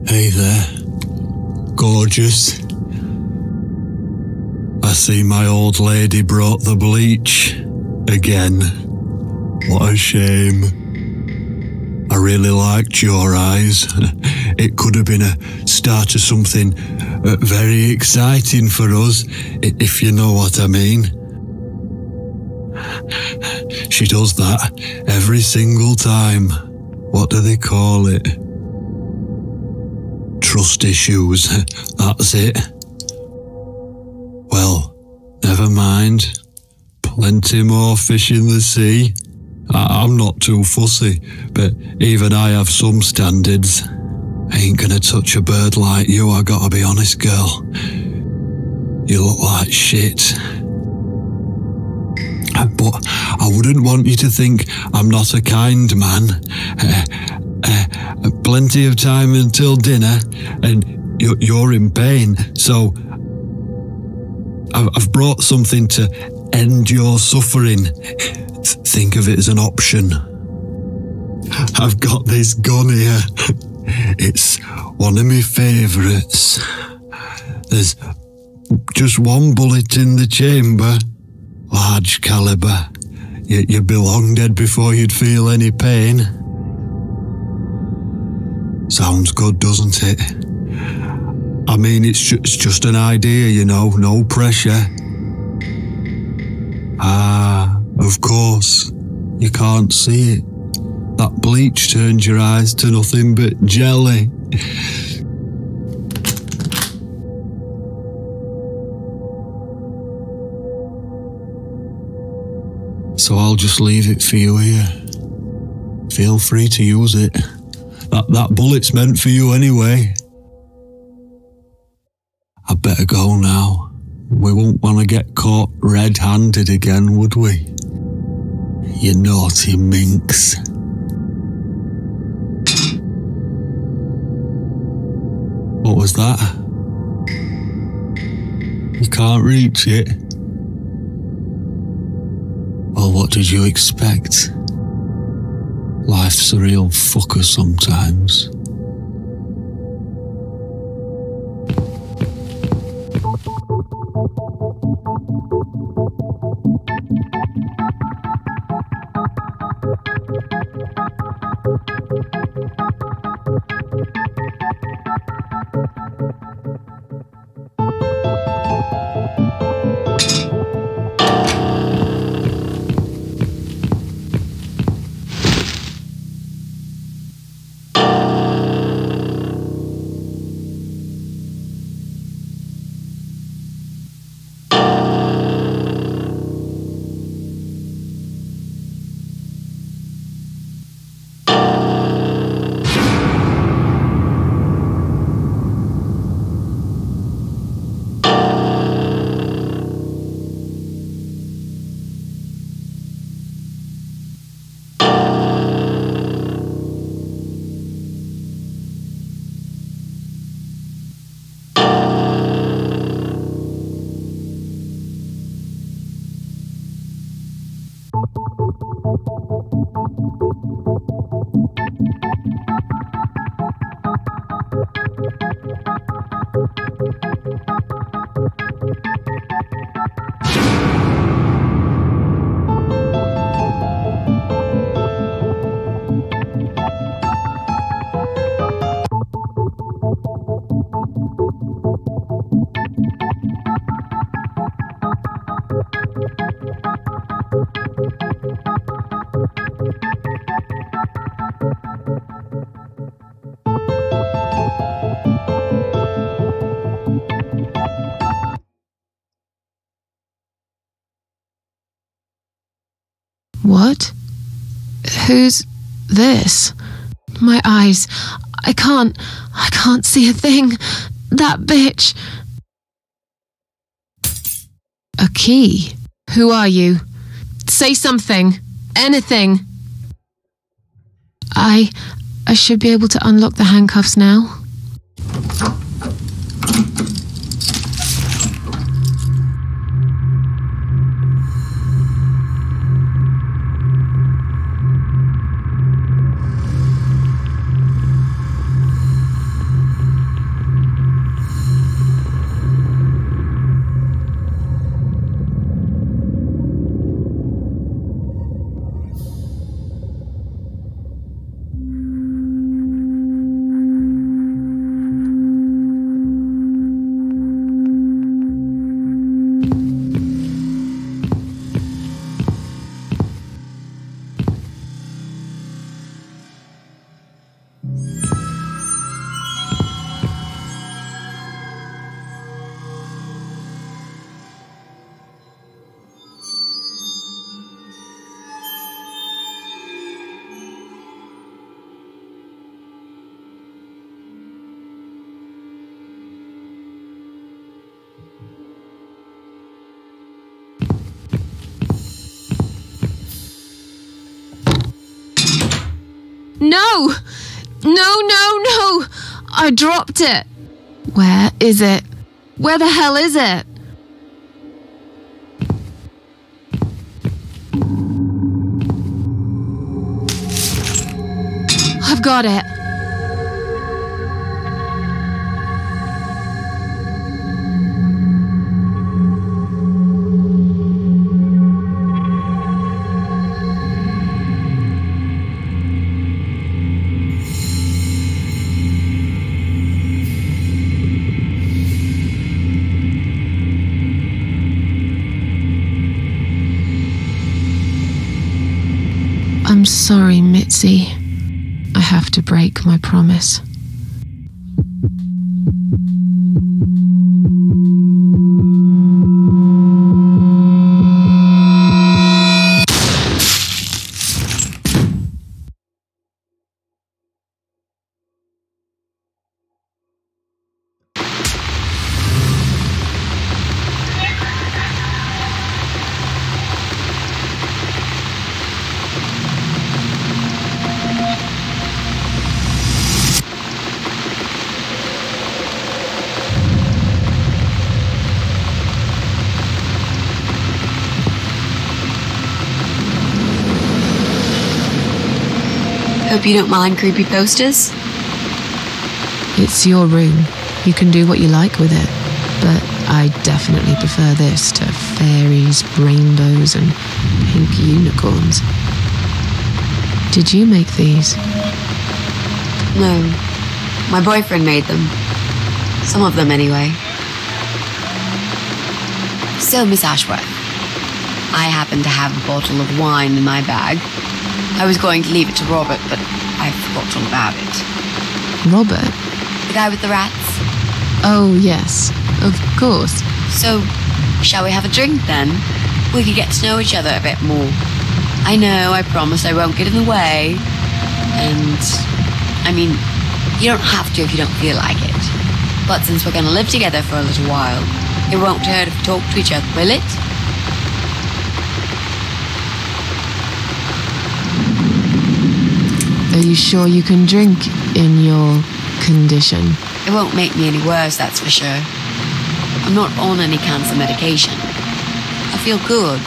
Hey there, gorgeous. I see my old lady brought the bleach again. What a shame. I really liked your eyes. It could have been a start of something very exciting for us, if you know what I mean. She does that every single time. What do they call it? Trust issues. That's it. Well, never mind. Plenty more fish in the sea. I'm not too fussy, but even I have some standards. I ain't gonna touch a bird like you, I gotta be honest, girl. You look like shit. But I wouldn't want you to think I'm not a kind man. Plenty of time until dinner, and you're in pain, so I've brought something to end your suffering. Think of it as an option. I've got this gun here. It's one of my favourites. There's just one bullet in the chamber. Large caliber. You'd be long dead before you'd feel any pain. Sounds good, doesn't it? I mean, it's just an idea, you know, no pressure. Ah, of course. You can't see it. That bleach turned your eyes to nothing but jelly. So I'll just leave it for you here. Feel free to use it. That bullet's meant for you anyway. I better go now. We won't want to get caught red-handed again, would we? You naughty minx. What was that? You can't reach it? Well, what did you expect? Life's a real fucker sometimes. What? Who's this? My eyes. I can't see a thing. That bitch. A key? Who are you? Say something. Anything. I should be able to unlock the handcuffs now. No! No, no, no! I dropped it. Where is it? Where the hell is it? I've got it. I'm sorry, Mitzi. I have to break my promise. Hope you don't mind creepy posters. It's your room. You can do what you like with it. But I definitely prefer this to fairies, rainbows, and pink unicorns. Did you make these? No. My boyfriend made them. Some of them, anyway. So, Miss Ashworth, I happen to have a bottle of wine in my bag. I was going to leave it to Robert, but I forgot all about it. Robert? The guy with the rats? Oh, yes. Of course. So, shall we have a drink, then? We could get to know each other a bit more. I know, I promise I won't get in the way. And, I mean, you don't have to if you don't feel like it. But since we're going to live together for a little while, it won't hurt if we talk to each other, will it? Are you sure you can drink in your condition? It won't make me any worse, that's for sure. I'm not on any cancer medication. I feel good.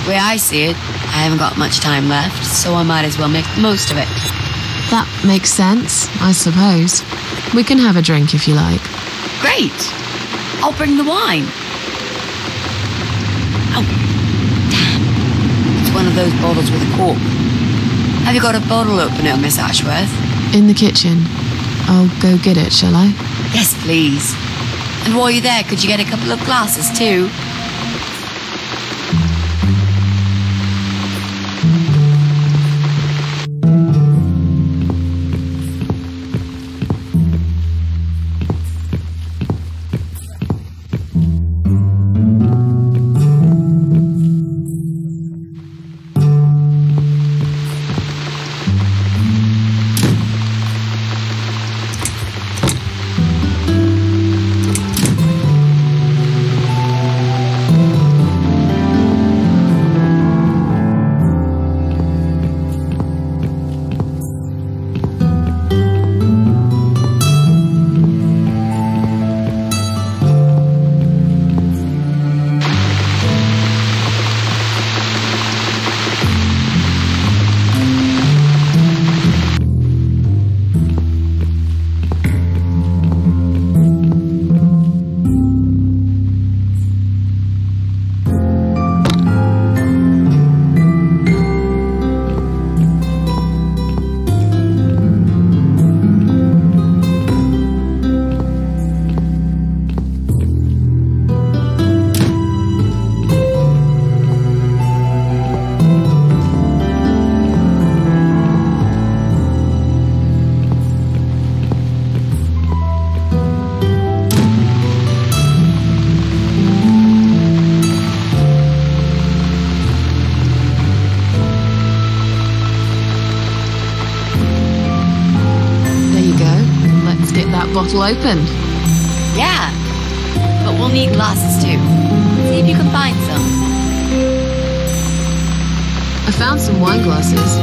The way I see it, I haven't got much time left, so I might as well make the most of it. That makes sense, I suppose. We can have a drink if you like. Great! I'll bring the wine. Oh, damn. It's one of those bottles with a cork. Have you got a bottle opener, Miss Ashworth? In the kitchen. I'll go get it, shall I? Yes, please. And while you're there, could you get a couple of glasses, too? bottle open. Yeah, but we'll need glasses too. See if you can find some. I found some wine glasses.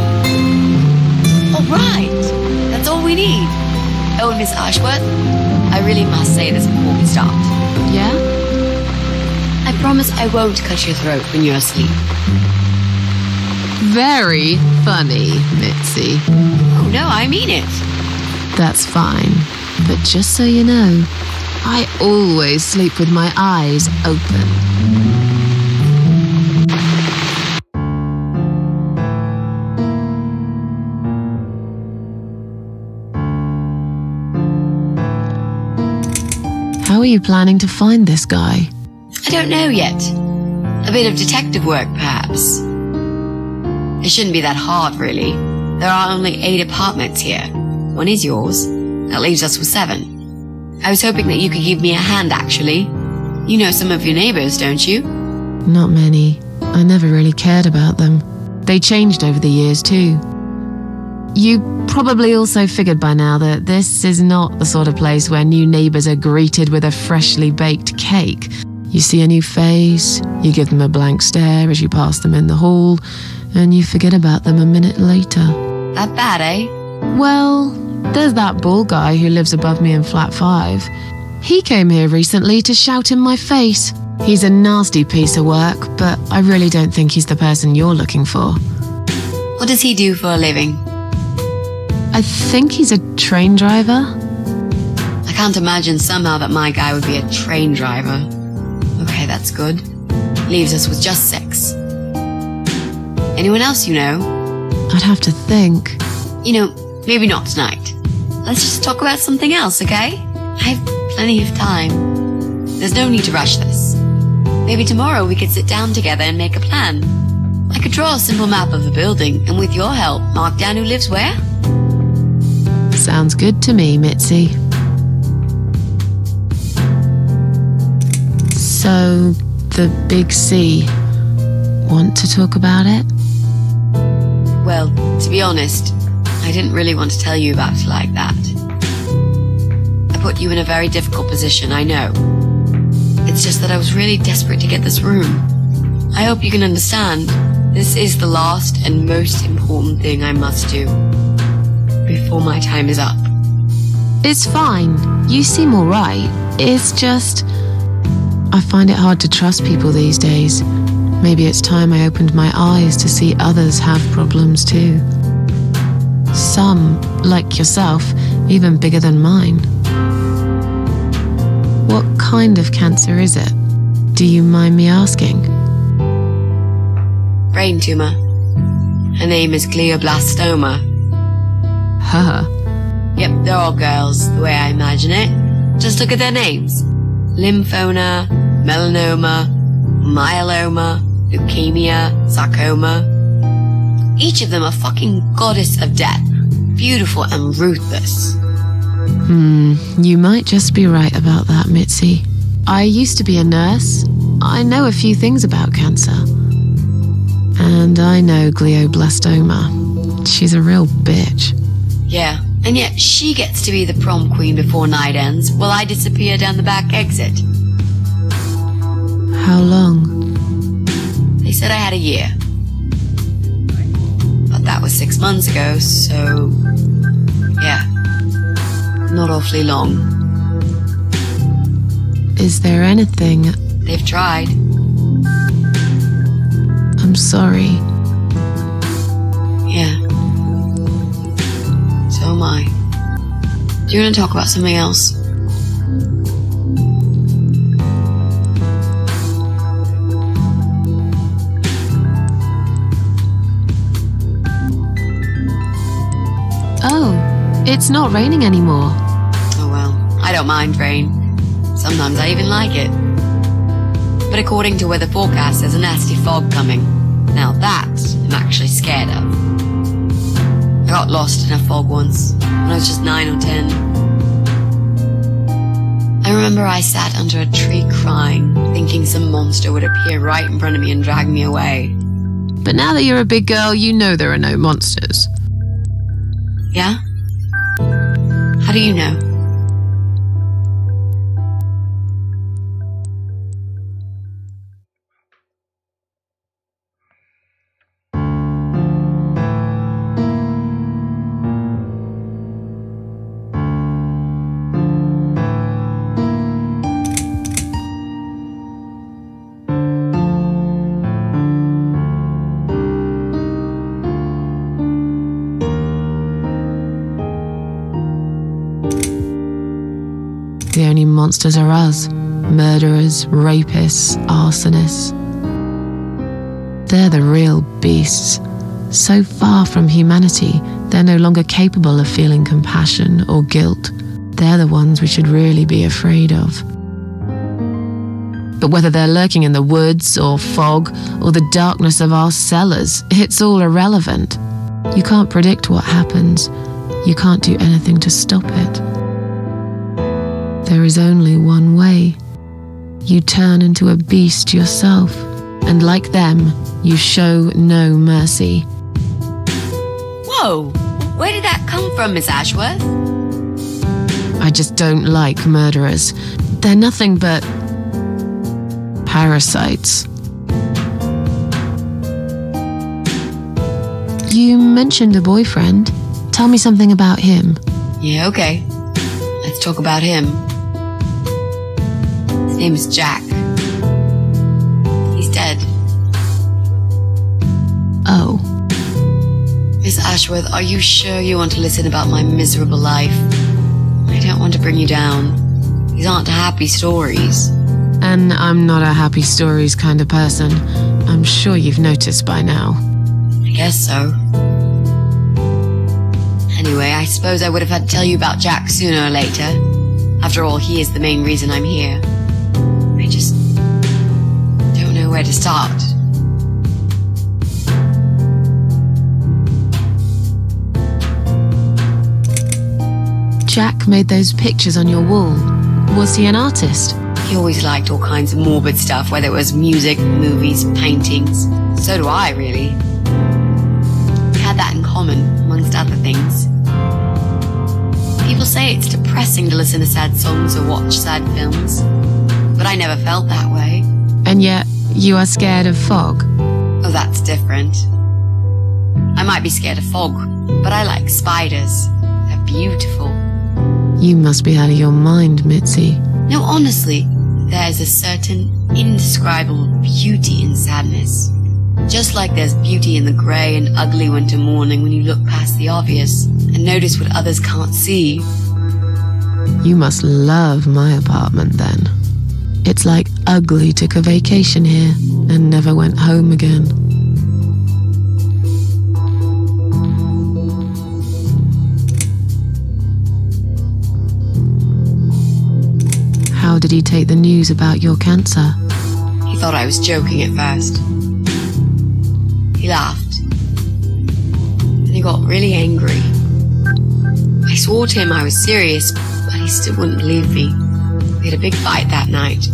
All right, that's all we need. Oh, and Miss Ashworth, I really must say this before we start. Yeah? I promise I won't cut your throat when you're asleep. Very funny, Mitzi. Oh no, I mean it. That's fine. But just so you know, I always sleep with my eyes open. How are you planning to find this guy? I don't know yet. A bit of detective work, perhaps. It shouldn't be that hard, really. There are only 8 apartments here. One is yours. That leaves us with 7. I was hoping that you could give me a hand, actually. You know some of your neighbors, don't you? Not many. I never really cared about them. They changed over the years, too. You probably also figured by now that this is not the sort of place where new neighbors are greeted with a freshly baked cake. You see a new face, you give them a blank stare as you pass them in the hall, and you forget about them a minute later. That bad, eh? Well, there's that bald guy who lives above me in flat 5. He came here recently to shout in my face. He's a nasty piece of work, but I really don't think he's the person you're looking for. What does he do for a living? I think he's a train driver. I can't imagine somehow that my guy would be a train driver. Okay, that's good. Leaves us with just 6. Anyone else you know? I'd have to think. You know, maybe not tonight. Let's just talk about something else, okay? I have plenty of time. There's no need to rush this. Maybe tomorrow we could sit down together and make a plan. I could draw a simple map of the building, and with your help, mark down who lives where. Sounds good to me, Mitzi. So, the Big C. Want to talk about it? Well, to be honest, I didn't really want to tell you about it like that. I put you in a very difficult position, I know. It's just that I was really desperate to get this room. I hope you can understand. This is the last and most important thing I must do before my time is up. It's fine. You seem alright. It's just... I find it hard to trust people these days. Maybe it's time I opened my eyes to see others have problems too. Some, like yourself, even bigger than mine. What kind of cancer is it? Do you mind me asking? Brain tumor. Her name is glioblastoma. Her? Yep, they're all girls, the way I imagine it. Just look at their names. Lymphoma, melanoma, myeloma, leukemia, sarcoma. Each of them a fucking goddess of death. Beautiful and ruthless. You might just be right about that, Mitzi. I used to be a nurse. I know a few things about cancer. And I know glioblastoma. She's a real bitch. Yeah, and yet she gets to be the prom queen before night ends, while I disappear down the back exit. How long? They said I had a year. But that was 6 months ago, so... yeah. Not awfully long. Is there anything... They've tried. I'm sorry. Yeah. So am I. Do you want to talk about something else? Oh, it's not raining anymore. Oh well, I don't mind rain. Sometimes I even like it. But according to weather forecast, there's a nasty fog coming. Now that I'm actually scared of. I got lost in a fog once, when I was just 9 or 10. I remember I sat under a tree crying, thinking some monster would appear right in front of me and drag me away. But now that you're a big girl, you know there are no monsters. Yeah? How do you know? The only monsters are us. Murderers, rapists, arsonists. They're the real beasts. So far from humanity, they're no longer capable of feeling compassion or guilt. They're the ones we should really be afraid of. But whether they're lurking in the woods or fog or the darkness of our cellars, it's all irrelevant. You can't predict what happens. You can't do anything to stop it. There is only one way. You turn into a beast yourself, and like them, you show no mercy. Whoa! Where did that come from, Miss Ashworth? I just don't like murderers. They're nothing but parasites. You mentioned a boyfriend. Tell me something about him. Yeah, okay. Let's talk about him. His name is Jack. He's dead. Oh. Miss Ashworth, are you sure you want to listen about my miserable life? I don't want to bring you down. These aren't happy stories. And I'm not a happy stories kind of person. I'm sure you've noticed by now. I guess so. Anyway, I suppose I would have had to tell you about Jack sooner or later. After all, he is the main reason I'm here. I just don't know where to start. Jack made those pictures on your wall. Was he an artist? He always liked all kinds of morbid stuff, whether it was music, movies, paintings. So do I, really. We had that in common, amongst other things. People say it's depressing to listen to sad songs or watch sad films, but I never felt that way. And yet, you are scared of fog? Oh, that's different. I might be scared of fog, but I like spiders. They're beautiful. You must be out of your mind, Mitzi. No, honestly, there is a certain indescribable beauty in sadness. Just like there's beauty in the grey and ugly winter morning when you look past the obvious and notice what others can't see. You must love my apartment then. It's like Ugly took a vacation here and never went home again. How did he take the news about your cancer? He thought I was joking at first. He laughed. And he got really angry. I swore to him I was serious, but he still wouldn't believe me. We had a big fight that night.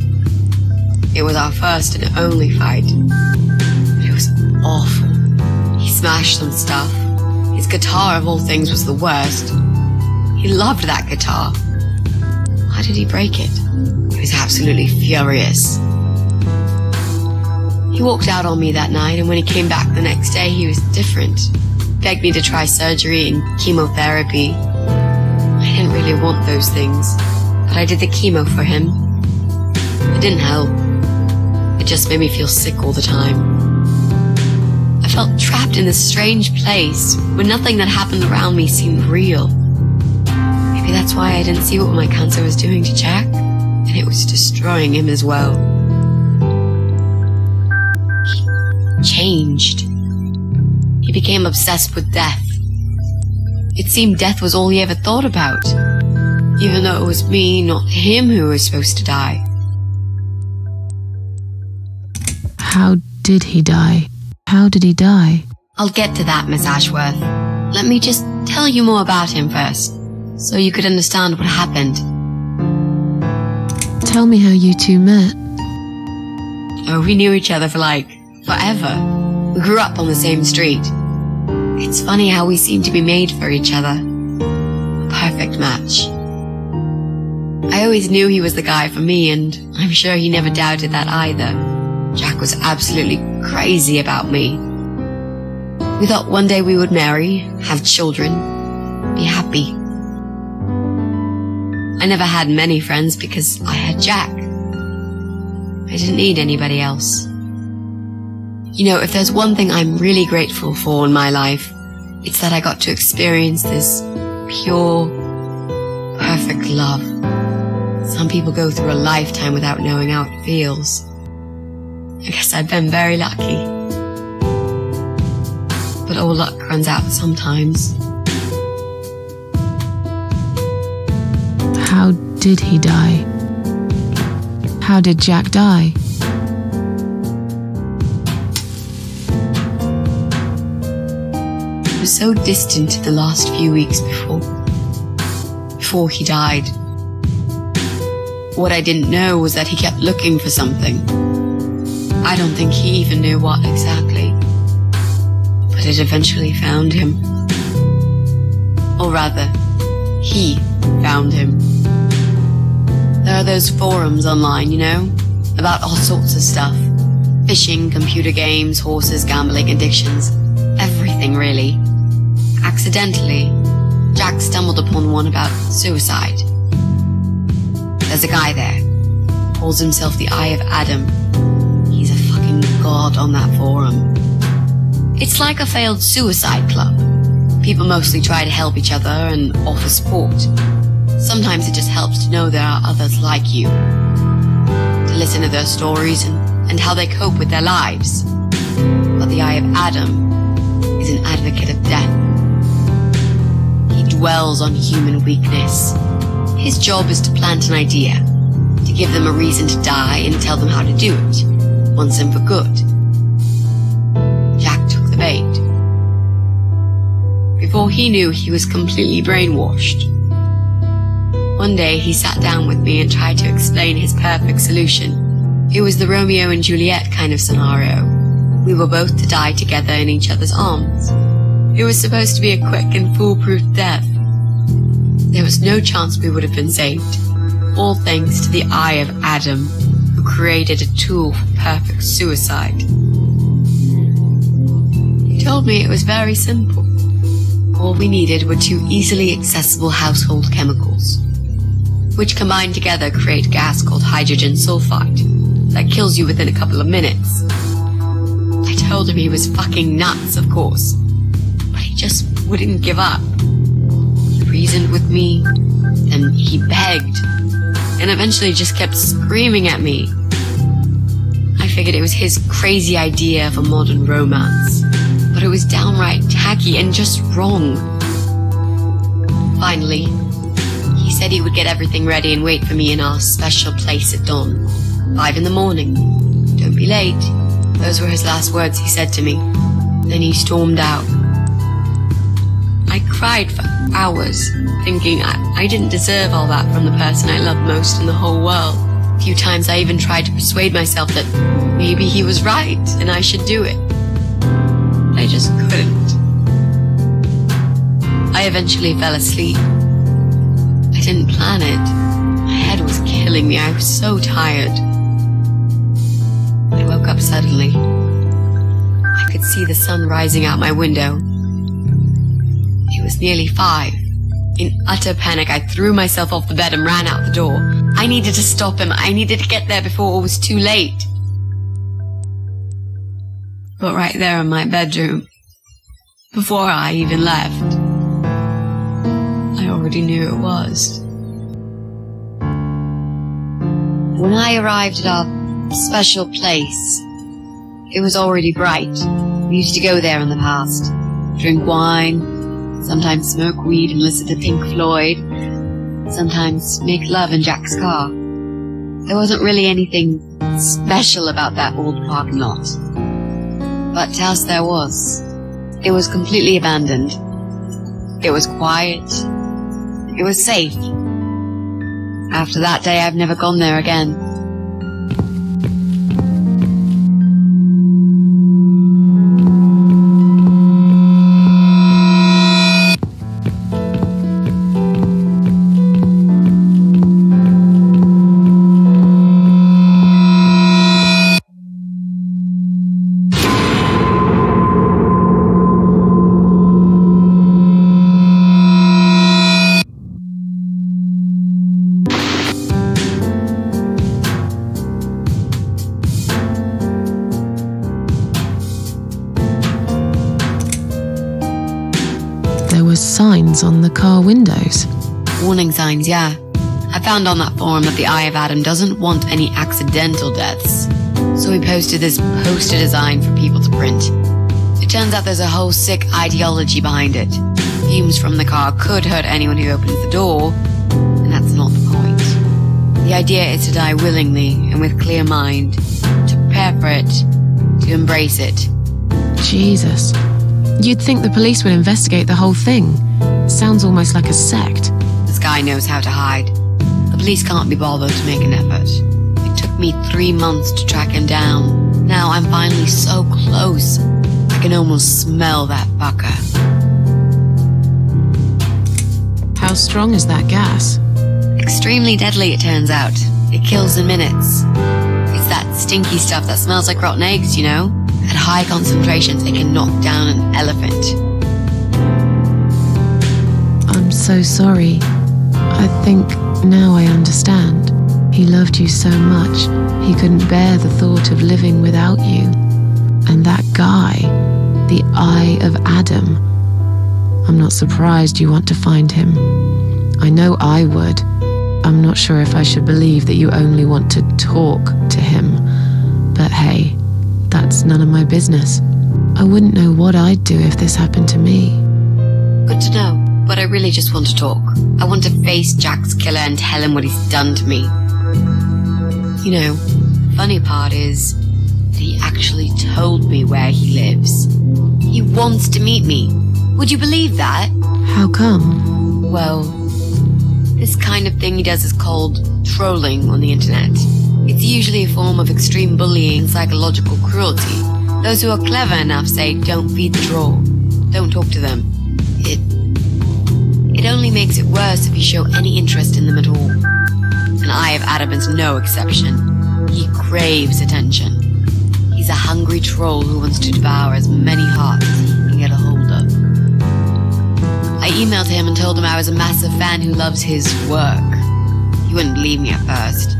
It was our first and only fight. But it was awful. He smashed some stuff. His guitar, of all things, was the worst. He loved that guitar. Why did he break it? He was absolutely furious. He walked out on me that night, and when he came back the next day, he was different. Begged me to try surgery and chemotherapy. I didn't really want those things, but I did the chemo for him. It didn't help. It just made me feel sick all the time. I felt trapped in this strange place where nothing that happened around me seemed real. Maybe that's why I didn't see what my cancer was doing to Jack, and it was destroying him as well. He changed. He became obsessed with death. It seemed death was all he ever thought about, even though it was me, not him, who was supposed to die. How did he die? How did he die? I'll get to that, Miss Ashworth. Let me just tell you more about him first, so you could understand what happened. Tell me how you two met. Oh, we knew each other for forever. We grew up on the same street. It's funny how we seem to be made for each other. A perfect match. I always knew he was the guy for me, and I'm sure he never doubted that either. Jack was absolutely crazy about me. We thought one day we would marry, have children, be happy. I never had many friends because I had Jack. I didn't need anybody else. You know, if there's one thing I'm really grateful for in my life, it's that I got to experience this pure, perfect love. Some people go through a lifetime without knowing how it feels. I guess I've been very lucky. But all luck runs out sometimes. How did he die? How did Jack die? It was so distant the last few weeks before he died. What I didn't know was that he kept looking for something. I don't think he even knew what exactly. But it eventually found him. Or rather, he found him. There are those forums online, you know, about all sorts of stuff. Fishing, computer games, horses, gambling, addictions. Everything, really. Accidentally, Jack stumbled upon one about suicide. There's a guy there. Calls himself the Eye of Adam. He's a fucking god on that forum. It's like a failed suicide club. People mostly try to help each other and offer support. Sometimes it just helps to know there are others like you. To listen to their stories and how they cope with their lives. But the Eye of Adam is an advocate of death. He dwells on human weakness. His job is to plant an idea, to give them a reason to die and tell them how to do it, once and for good. Jack took the bait. Before he knew, he was completely brainwashed. One day he sat down with me and tried to explain his perfect solution. It was the Romeo and Juliet kind of scenario. We were both to die together in each other's arms. It was supposed to be a quick and foolproof death. There was no chance we would have been saved. All thanks to the Eye of Adam, who created a tool for perfect suicide. He told me it was very simple. All we needed were 2 easily accessible household chemicals, which combined together create a gas called hydrogen sulfide that kills you within a couple of minutes. I told him he was fucking nuts, of course, but he just wouldn't give up. He reasoned with me, then he begged, and eventually just kept screaming at me. I figured it was his crazy idea of a modern romance, but it was downright tacky and just wrong. Finally, he said he would get everything ready and wait for me in our special place at dawn, 5 in the morning. Don't be late. Those were his last words he said to me. Then he stormed out. I cried for hours, thinking I didn't deserve all that from the person I loved most in the whole world. A few times I even tried to persuade myself that maybe he was right and I should do it. I just couldn't. I eventually fell asleep. I didn't plan it. My head was killing me. I was so tired. I woke up suddenly. I could see the sun rising out my window. It was nearly 5. In utter panic, I threw myself off the bed and ran out the door. I needed to stop him. I needed to get there before it was too late. But right there in my bedroom, before I even left, I already knew it was. When I arrived at our special place, it was already bright. We used to go there in the past, drink wine, sometimes smoke weed and listen to Pink Floyd, sometimes make love in Jack's car. There wasn't really anything special about that old parking lot. But to us there was. It was completely abandoned. It was quiet. It was safe. After that day, I've never gone there again. Signs on the car windows. Warning signs, yeah. I found on that forum that the Eye of Adam doesn't want any accidental deaths, so he posted this poster design for people to print. It turns out there's a whole sick ideology behind it. Fumes from the car could hurt anyone who opens the door, and that's not the point. The idea is to die willingly and with clear mind, to prepare for it, to embrace it. Jesus. You'd think the police would investigate the whole thing. Sounds almost like a sect. This guy knows how to hide. The police can't be bothered to make an effort. It took me 3 months to track him down. Now I'm finally so close. I can almost smell that fucker. How strong is that gas? Extremely deadly, it turns out. It kills in minutes. It's that stinky stuff that smells like rotten eggs, you know? At high concentrations, it can knock down an elephant. I'm so sorry. I think now I understand. He loved you so much, he couldn't bear the thought of living without you. And that guy, the Eye of Adam. I'm not surprised you want to find him. I know I would. I'm not sure if I should believe that you only want to talk to him. But hey, that's none of my business. I wouldn't know what I'd do if this happened to me. Good to know, but I really just want to talk. I want to face Jack's killer and tell him what he's done to me. You know, the funny part is that he actually told me where he lives. He wants to meet me. Would you believe that? How come? Well, this kind of thing he does is called trolling on the internet. It's usually a form of extreme bullying and psychological cruelty. Those who are clever enough say, don't feed the troll. Don't talk to them. It only makes it worse if you show any interest in them at all. And Eye of Adam is no exception. He craves attention. He's a hungry troll who wants to devour as many hearts as he can get a hold of. I emailed him and told him I was a massive fan who loves his work. He wouldn't believe me at first.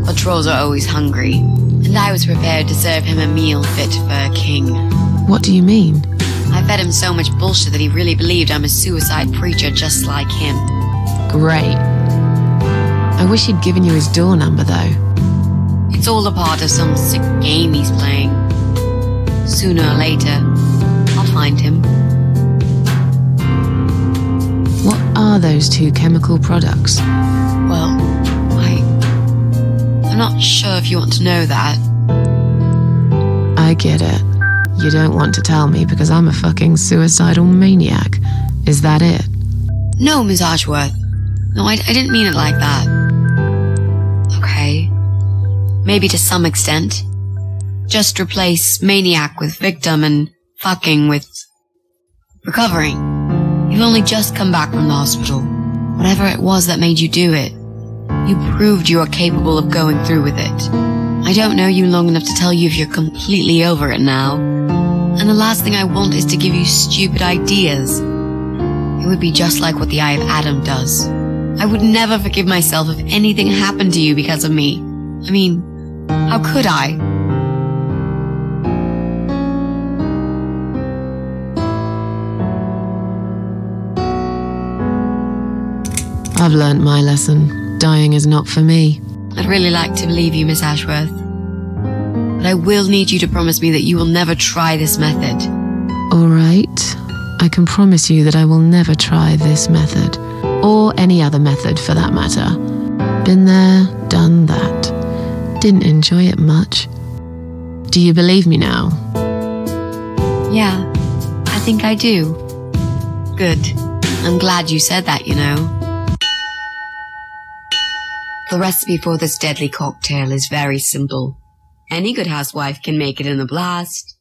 But trolls are always hungry, and I was prepared to serve him a meal fit for a king. What do you mean? I fed him so much bullshit that he really believed I'm a suicide preacher just like him. Great. I wish he'd given you his door number, though. It's all a part of some sick game he's playing. Sooner or later, I'll find him. What are those 2 chemical products? Well, I'm not sure if you want to know that. I get it. You don't want to tell me because I'm a fucking suicidal maniac. Is that it? No, Miss Ashworth. No, I didn't mean it like that. Okay. Maybe to some extent. Just replace maniac with victim and fucking with recovering. You've only just come back from the hospital. Whatever it was that made you do it, you proved you are capable of going through with it. I don't know you long enough to tell you if you're completely over it now. And the last thing I want is to give you stupid ideas. It would be just like what the Eye of Adam does. I would never forgive myself if anything happened to you because of me. I mean, how could I? I've learnt my lesson. Dying is not for me. I'd really like to believe you, Miss Ashworth. But I will need you to promise me that you will never try this method. All right. I can promise you that I will never try this method. Or any other method for that matter. Been there, done that. Didn't enjoy it much. Do you believe me now? Yeah, I think I do. Good. I'm glad you said that, you know. The recipe for this deadly cocktail is very simple. Any good housewife can make it in a blast.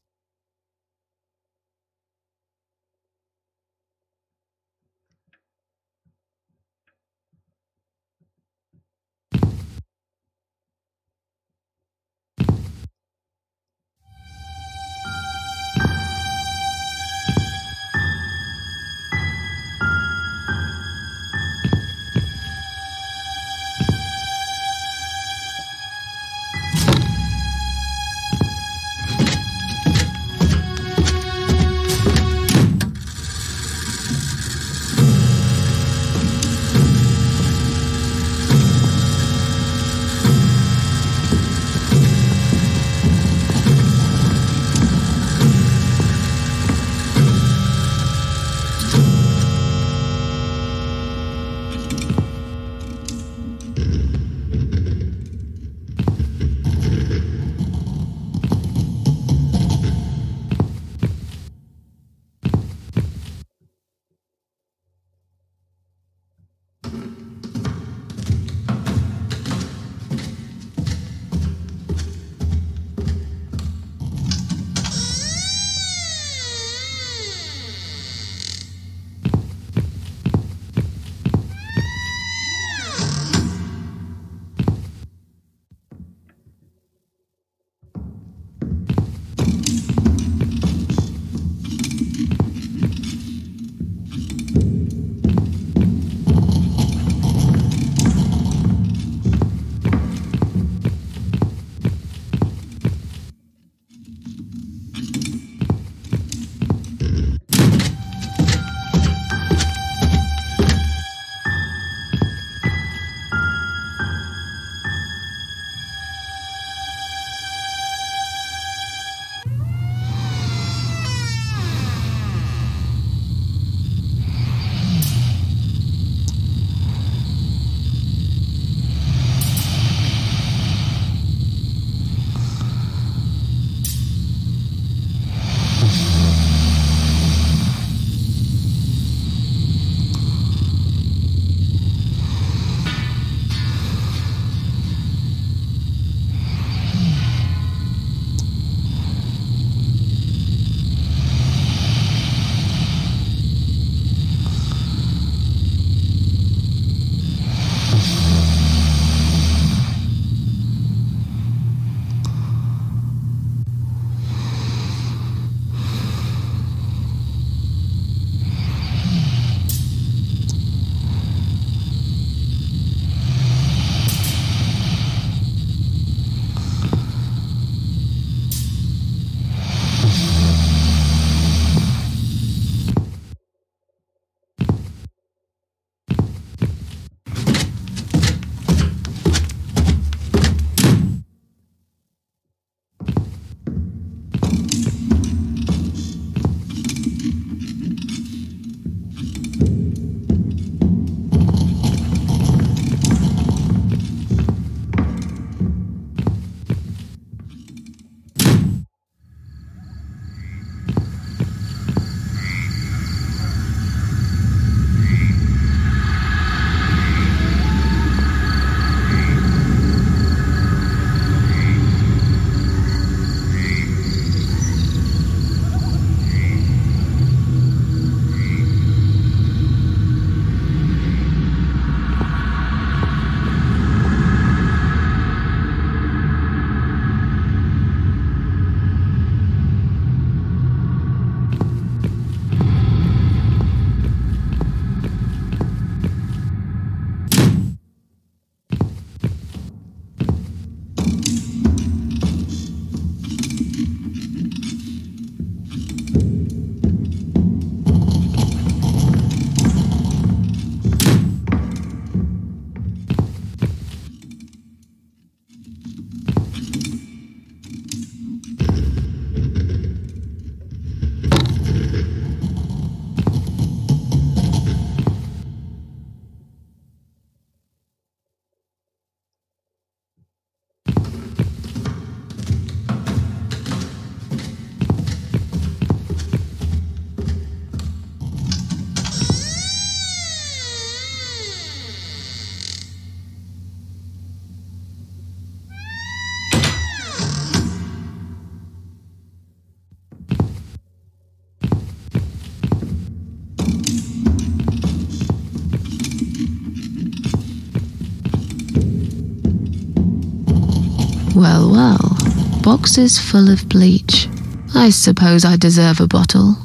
Well, well. Boxes full of bleach. I suppose I deserve a bottle.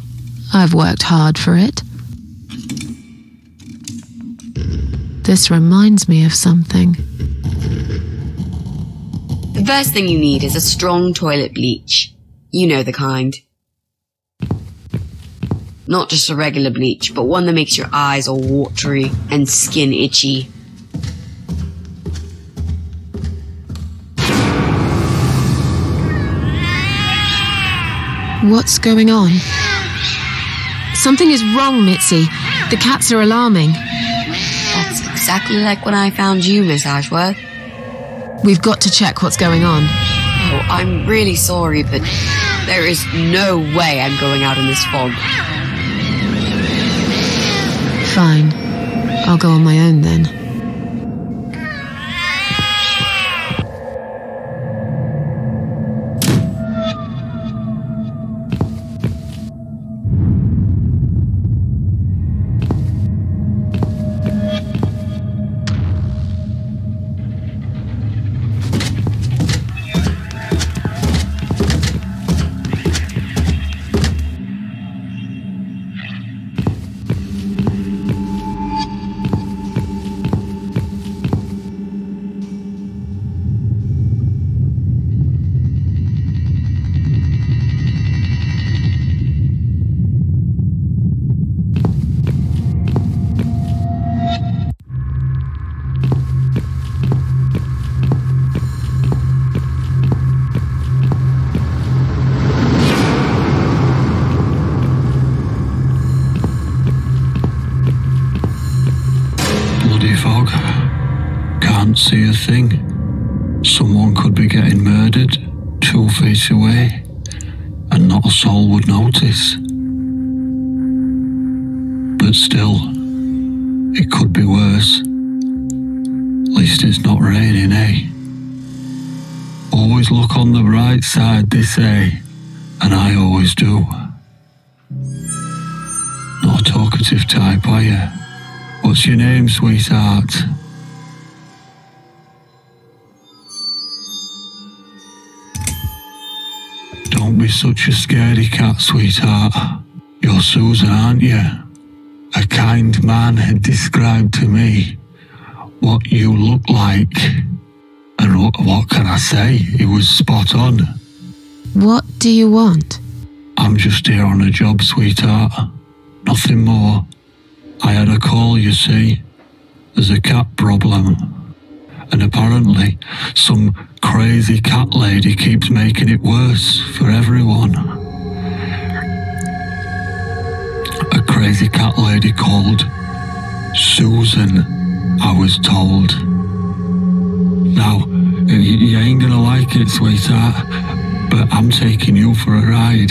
I've worked hard for it. This reminds me of something. The first thing you need is a strong toilet bleach. You know the kind. Not just a regular bleach, but one that makes your eyes all watery and skin itchy. What's going on? Something is wrong, Mitzi. The cats are alarming. That's exactly like when I found you, Miss Ashworth. We've got to check what's going on. Oh, I'm really sorry, but there is no way I'm going out in this fog. Fine. I'll go on my own then. Fog. Can't see a thing. Someone could be getting murdered 2 feet away, and not a soul would notice. But still, it could be worse. At least it's not raining, eh? Always look on the bright side, they say, and I always do. Not a talkative type, are you? What's your name, sweetheart? Don't be such a scaredy cat, sweetheart. You're Susan, aren't you? A kind man had described to me what you look like. And what can I say? He was spot on. What do you want? I'm just here on a job, sweetheart. Nothing more. I had a call, you see. There's a cat problem. And apparently, some crazy cat lady keeps making it worse for everyone. A crazy cat lady called Susan, I was told. Now, you ain't gonna like it, sweetheart, but I'm taking you for a ride.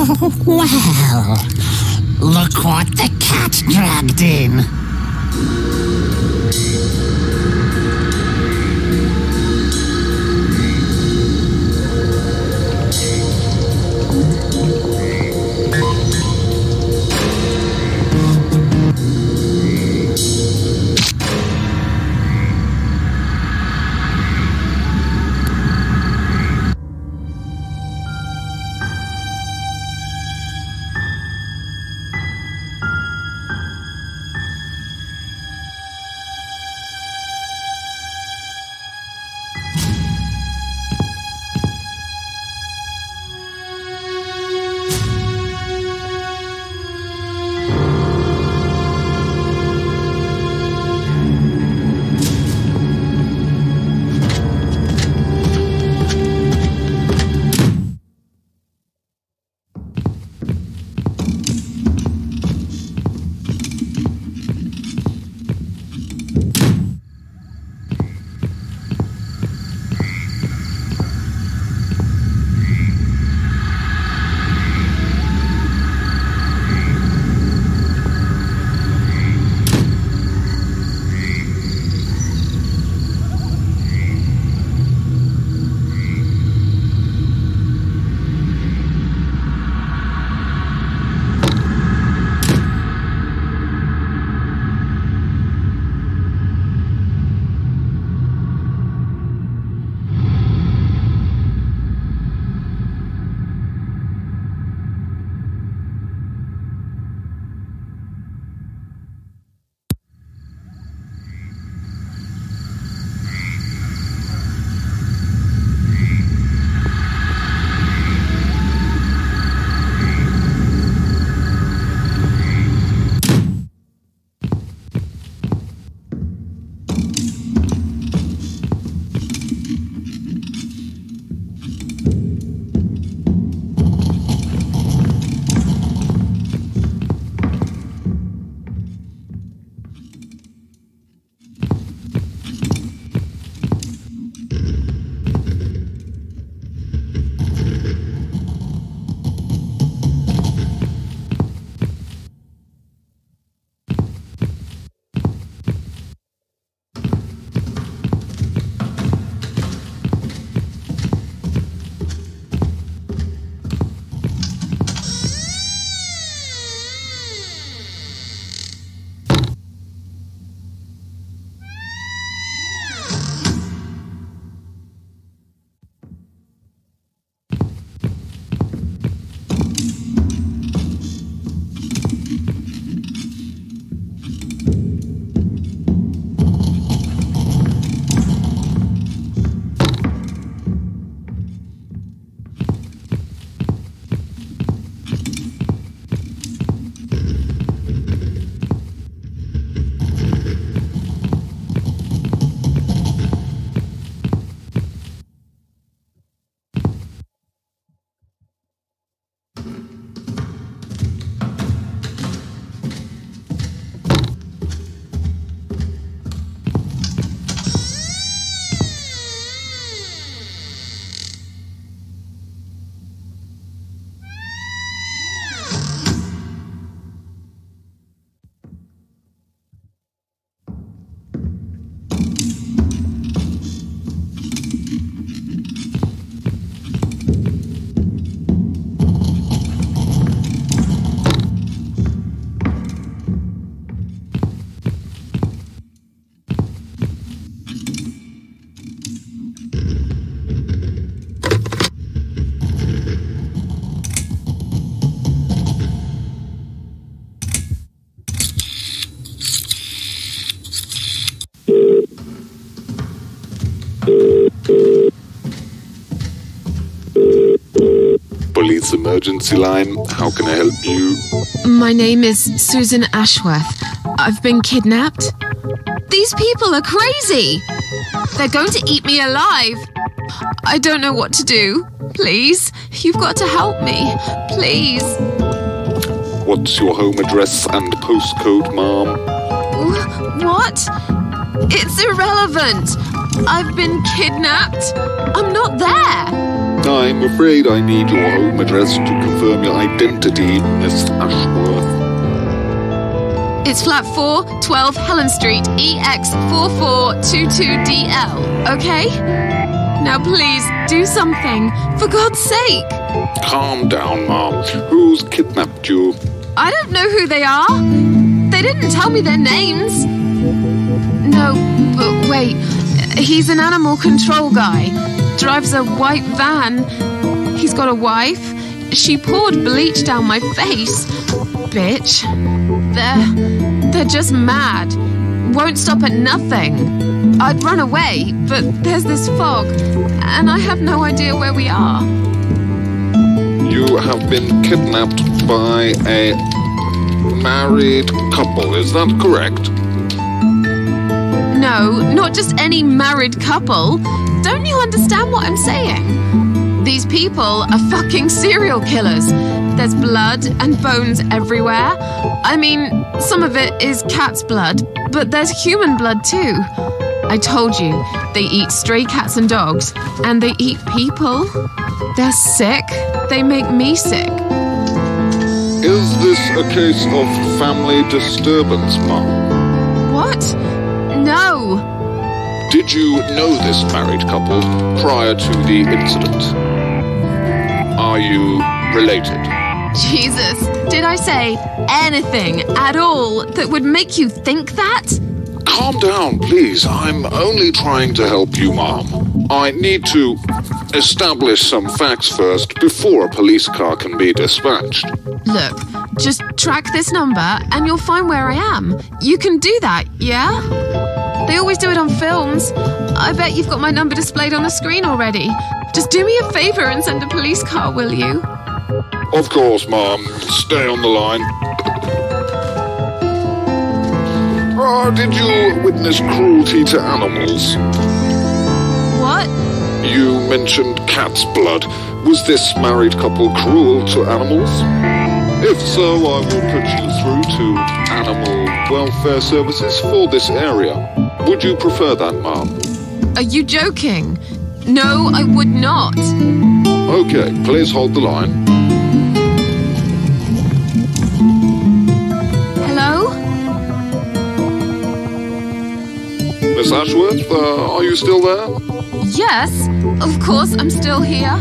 Well, look what the cat dragged in. Police emergency line. How can I help you? My name is Susan Ashworth. I've been kidnapped. These people are crazy. They're going to eat me alive. I don't know what to do. Please, you've got to help me. Please. What's your home address and postcode, ma'am? What? It's irrelevant. I've been kidnapped. I'm not there. I'm afraid I need your home address to confirm your identity, Miss Ashworth. It's flat 4, 12 Helen Street, EX4422DL, okay? Now please, do something, for God's sake. Calm down, Mom. Who's kidnapped you? I don't know who they are. They didn't tell me their names. No, but wait. He's an animal control guy. Drives a white van. He's got a wife. She poured bleach down my face. Bitch. They're just mad. Won't stop at nothing. I'd run away, but there's this fog, and I have no idea where we are. You have been kidnapped by a married couple, is that correct? No, not just any married couple. Don't you understand what I'm saying? These people are fucking serial killers. There's blood and bones everywhere. I mean, some of it is cat's blood, but there's human blood too. I told you, they eat stray cats and dogs, and they eat people. They're sick. They make me sick. Is this a case of family disturbance, Mom? What? No. Did you know this married couple prior to the incident? Are you related? Jesus, did I say anything at all that would make you think that? Calm down, please. I'm only trying to help you, Mom. I need to establish some facts first before a police car can be dispatched. Look, just track this number and you'll find where I am. You can do that, yeah? They always do it on films. I bet you've got my number displayed on the screen already. Just do me a favor and send a police car, will you? Of course, Mom. Stay on the line. Did you witness cruelty to animals? What? You mentioned cat's blood. Was this married couple cruel to animals? If so, I will put you through to Animal Welfare Services for this area. Would you prefer that, Mom? Are you joking? No, I would not. Okay, please hold the line. Hello? Miss Ashworth, are you still there? Yes, of course I'm still here.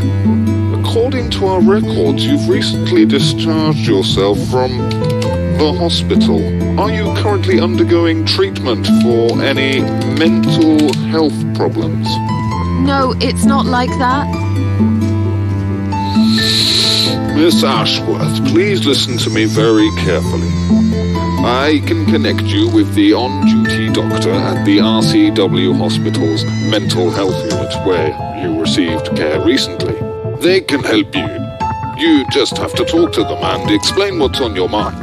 According to our records, you've recently discharged yourself from the hospital. Are you currently undergoing treatment for any mental health problems? No, it's not like that. Miss Ashworth, please listen to me very carefully. I can connect you with the on-duty doctor at the RCW Hospital's mental health unit where you received care recently. They can help you. You just have to talk to them and explain what's on your mind.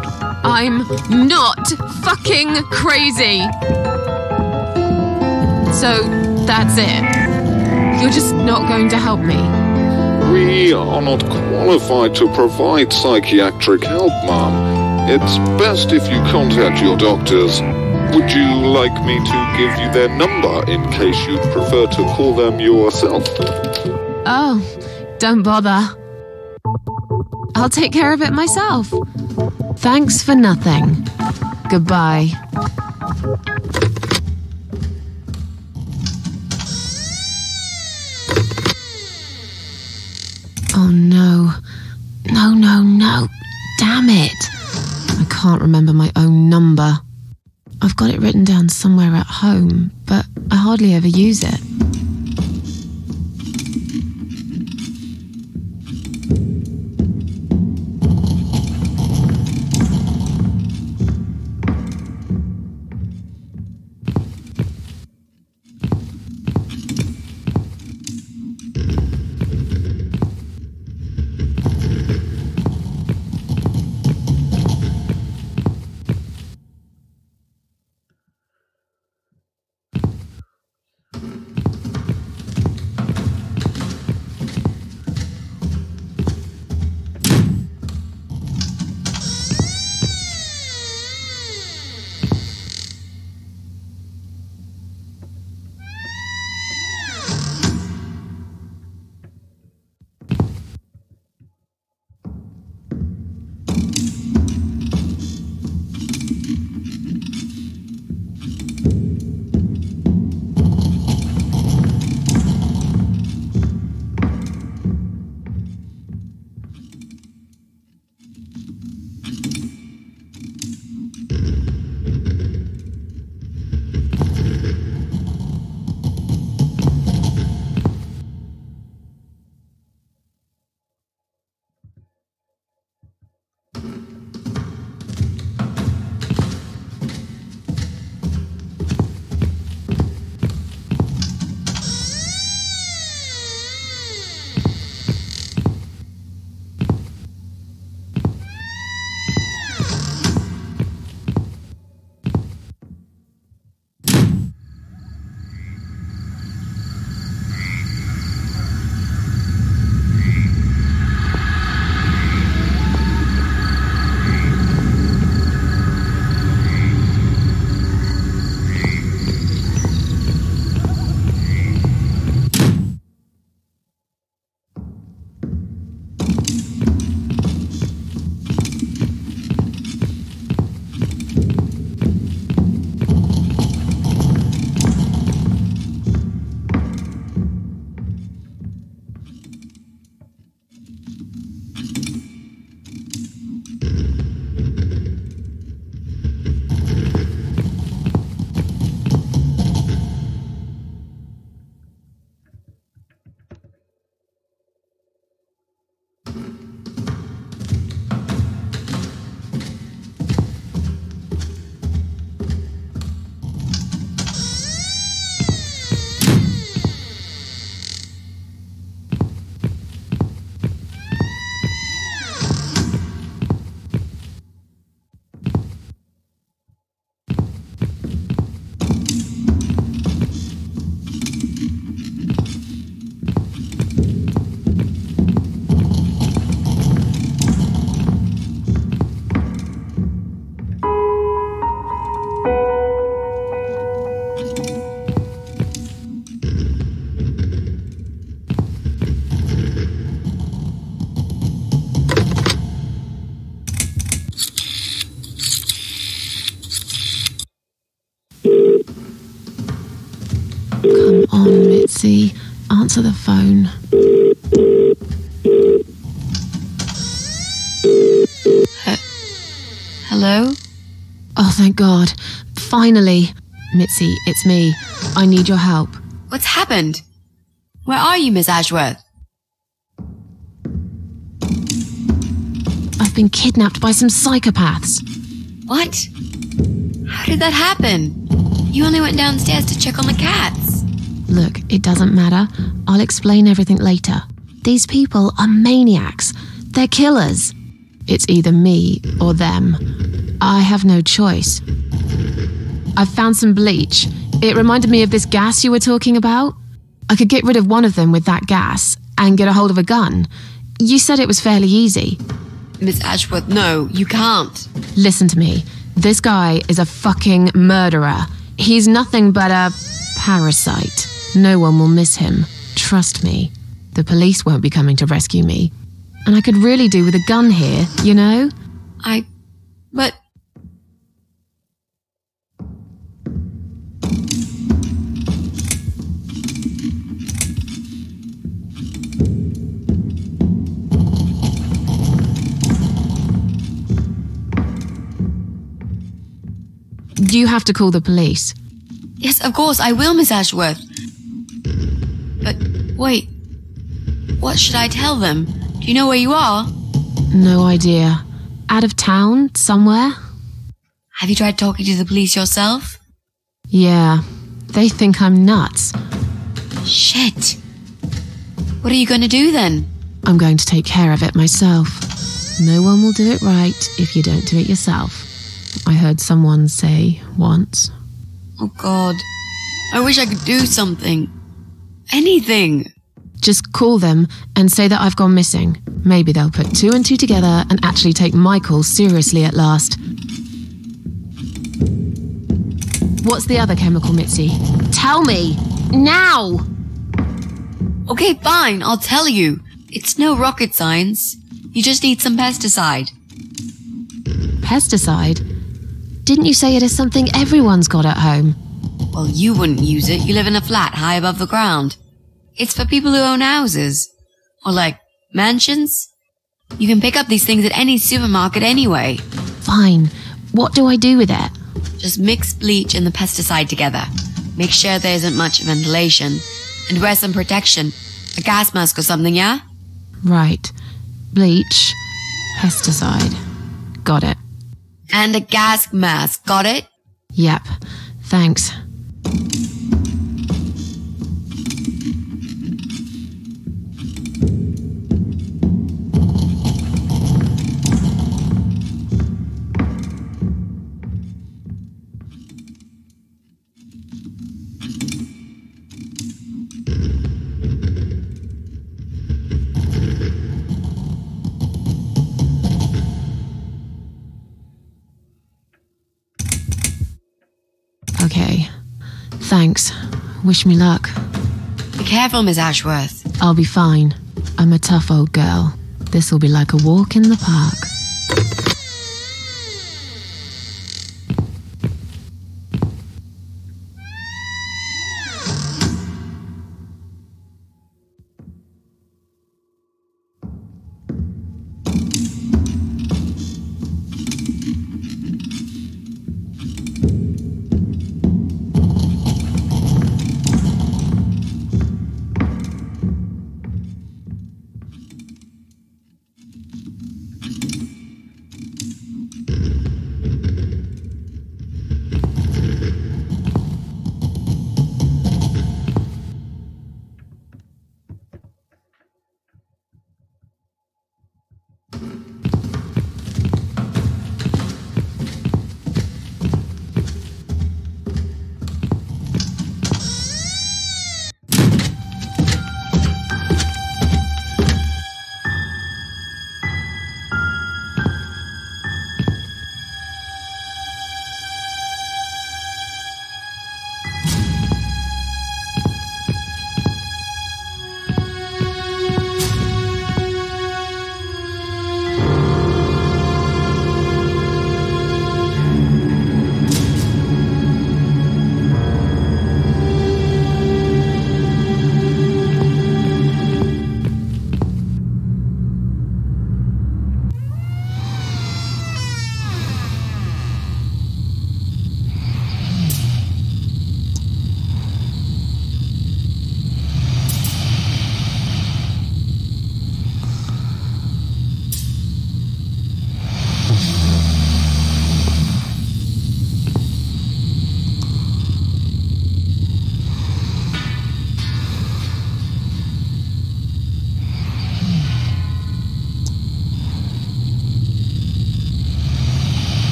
I'm not fucking crazy. So, that's it. You're just not going to help me. We are not qualified to provide psychiatric help, Mom. It's best if you contact your doctors. Would you like me to give you their number in case you'd prefer to call them yourself? Oh, don't bother. I'll take care of it myself. Thanks for nothing. Goodbye. Oh no. No. Damn it. I can't remember my own number. I've got it written down somewhere at home, but I hardly ever use it. on, Mitzi. Answer the phone. Hello? Oh, thank God. Finally. Mitzi, it's me. I need your help. What's happened? Where are you, Miss Ashworth? I've been kidnapped by some psychopaths. What? How did that happen? You only went downstairs to check on the cats. Look, it doesn't matter. I'll explain everything later. These people are maniacs. They're killers. It's either me or them. I have no choice. I've found some bleach. It reminded me of this gas you were talking about. I could get rid of one of them with that gas and get a hold of a gun. You said it was fairly easy. Miss Ashworth, no, you can't. Listen to me. This guy is a fucking murderer. He's nothing but a parasite. No one will miss him. Trust me. The police won't be coming to rescue me. And I could really do with a gun here, you know? But... You have to call the police. Yes, of course, I will, Miss Ashworth. But, wait. What should I tell them? Do you know where you are? No idea. Out of town, somewhere? Have you tried talking to the police yourself? Yeah, they think I'm nuts. Shit. What are you going to do then? I'm going to take care of it myself. No one will do it right if you don't do it yourself. I heard someone say once. Oh God. I wish I could do something. Anything. Just call them and say that I've gone missing. Maybe they'll put 2 and 2 together and actually take my call seriously at last. What's the other chemical, Mitzi? Tell me! Now! Okay, fine, I'll tell you. It's no rocket science. You just need some pesticide. Pesticide? Didn't you say it is something everyone's got at home? Well, you wouldn't use it. You live in a flat high above the ground. It's for people who own houses. Or like, mansions. You can pick up these things at any supermarket anyway. Fine. What do I do with it? Just mix bleach and the pesticide together. Make sure there isn't much ventilation. And wear some protection. A gas mask or something, yeah? Right. Bleach. Pesticide. Got it. And a gas mask, got it? Yep. Thanks. Okay. Thanks. Wish me luck. Be careful, Miss Ashworth. I'll be fine. I'm a tough old girl. This'll be like a walk in the park.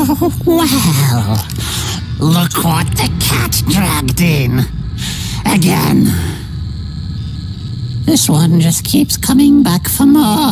Well, look what the cat dragged in. Again. This one just keeps coming back for more.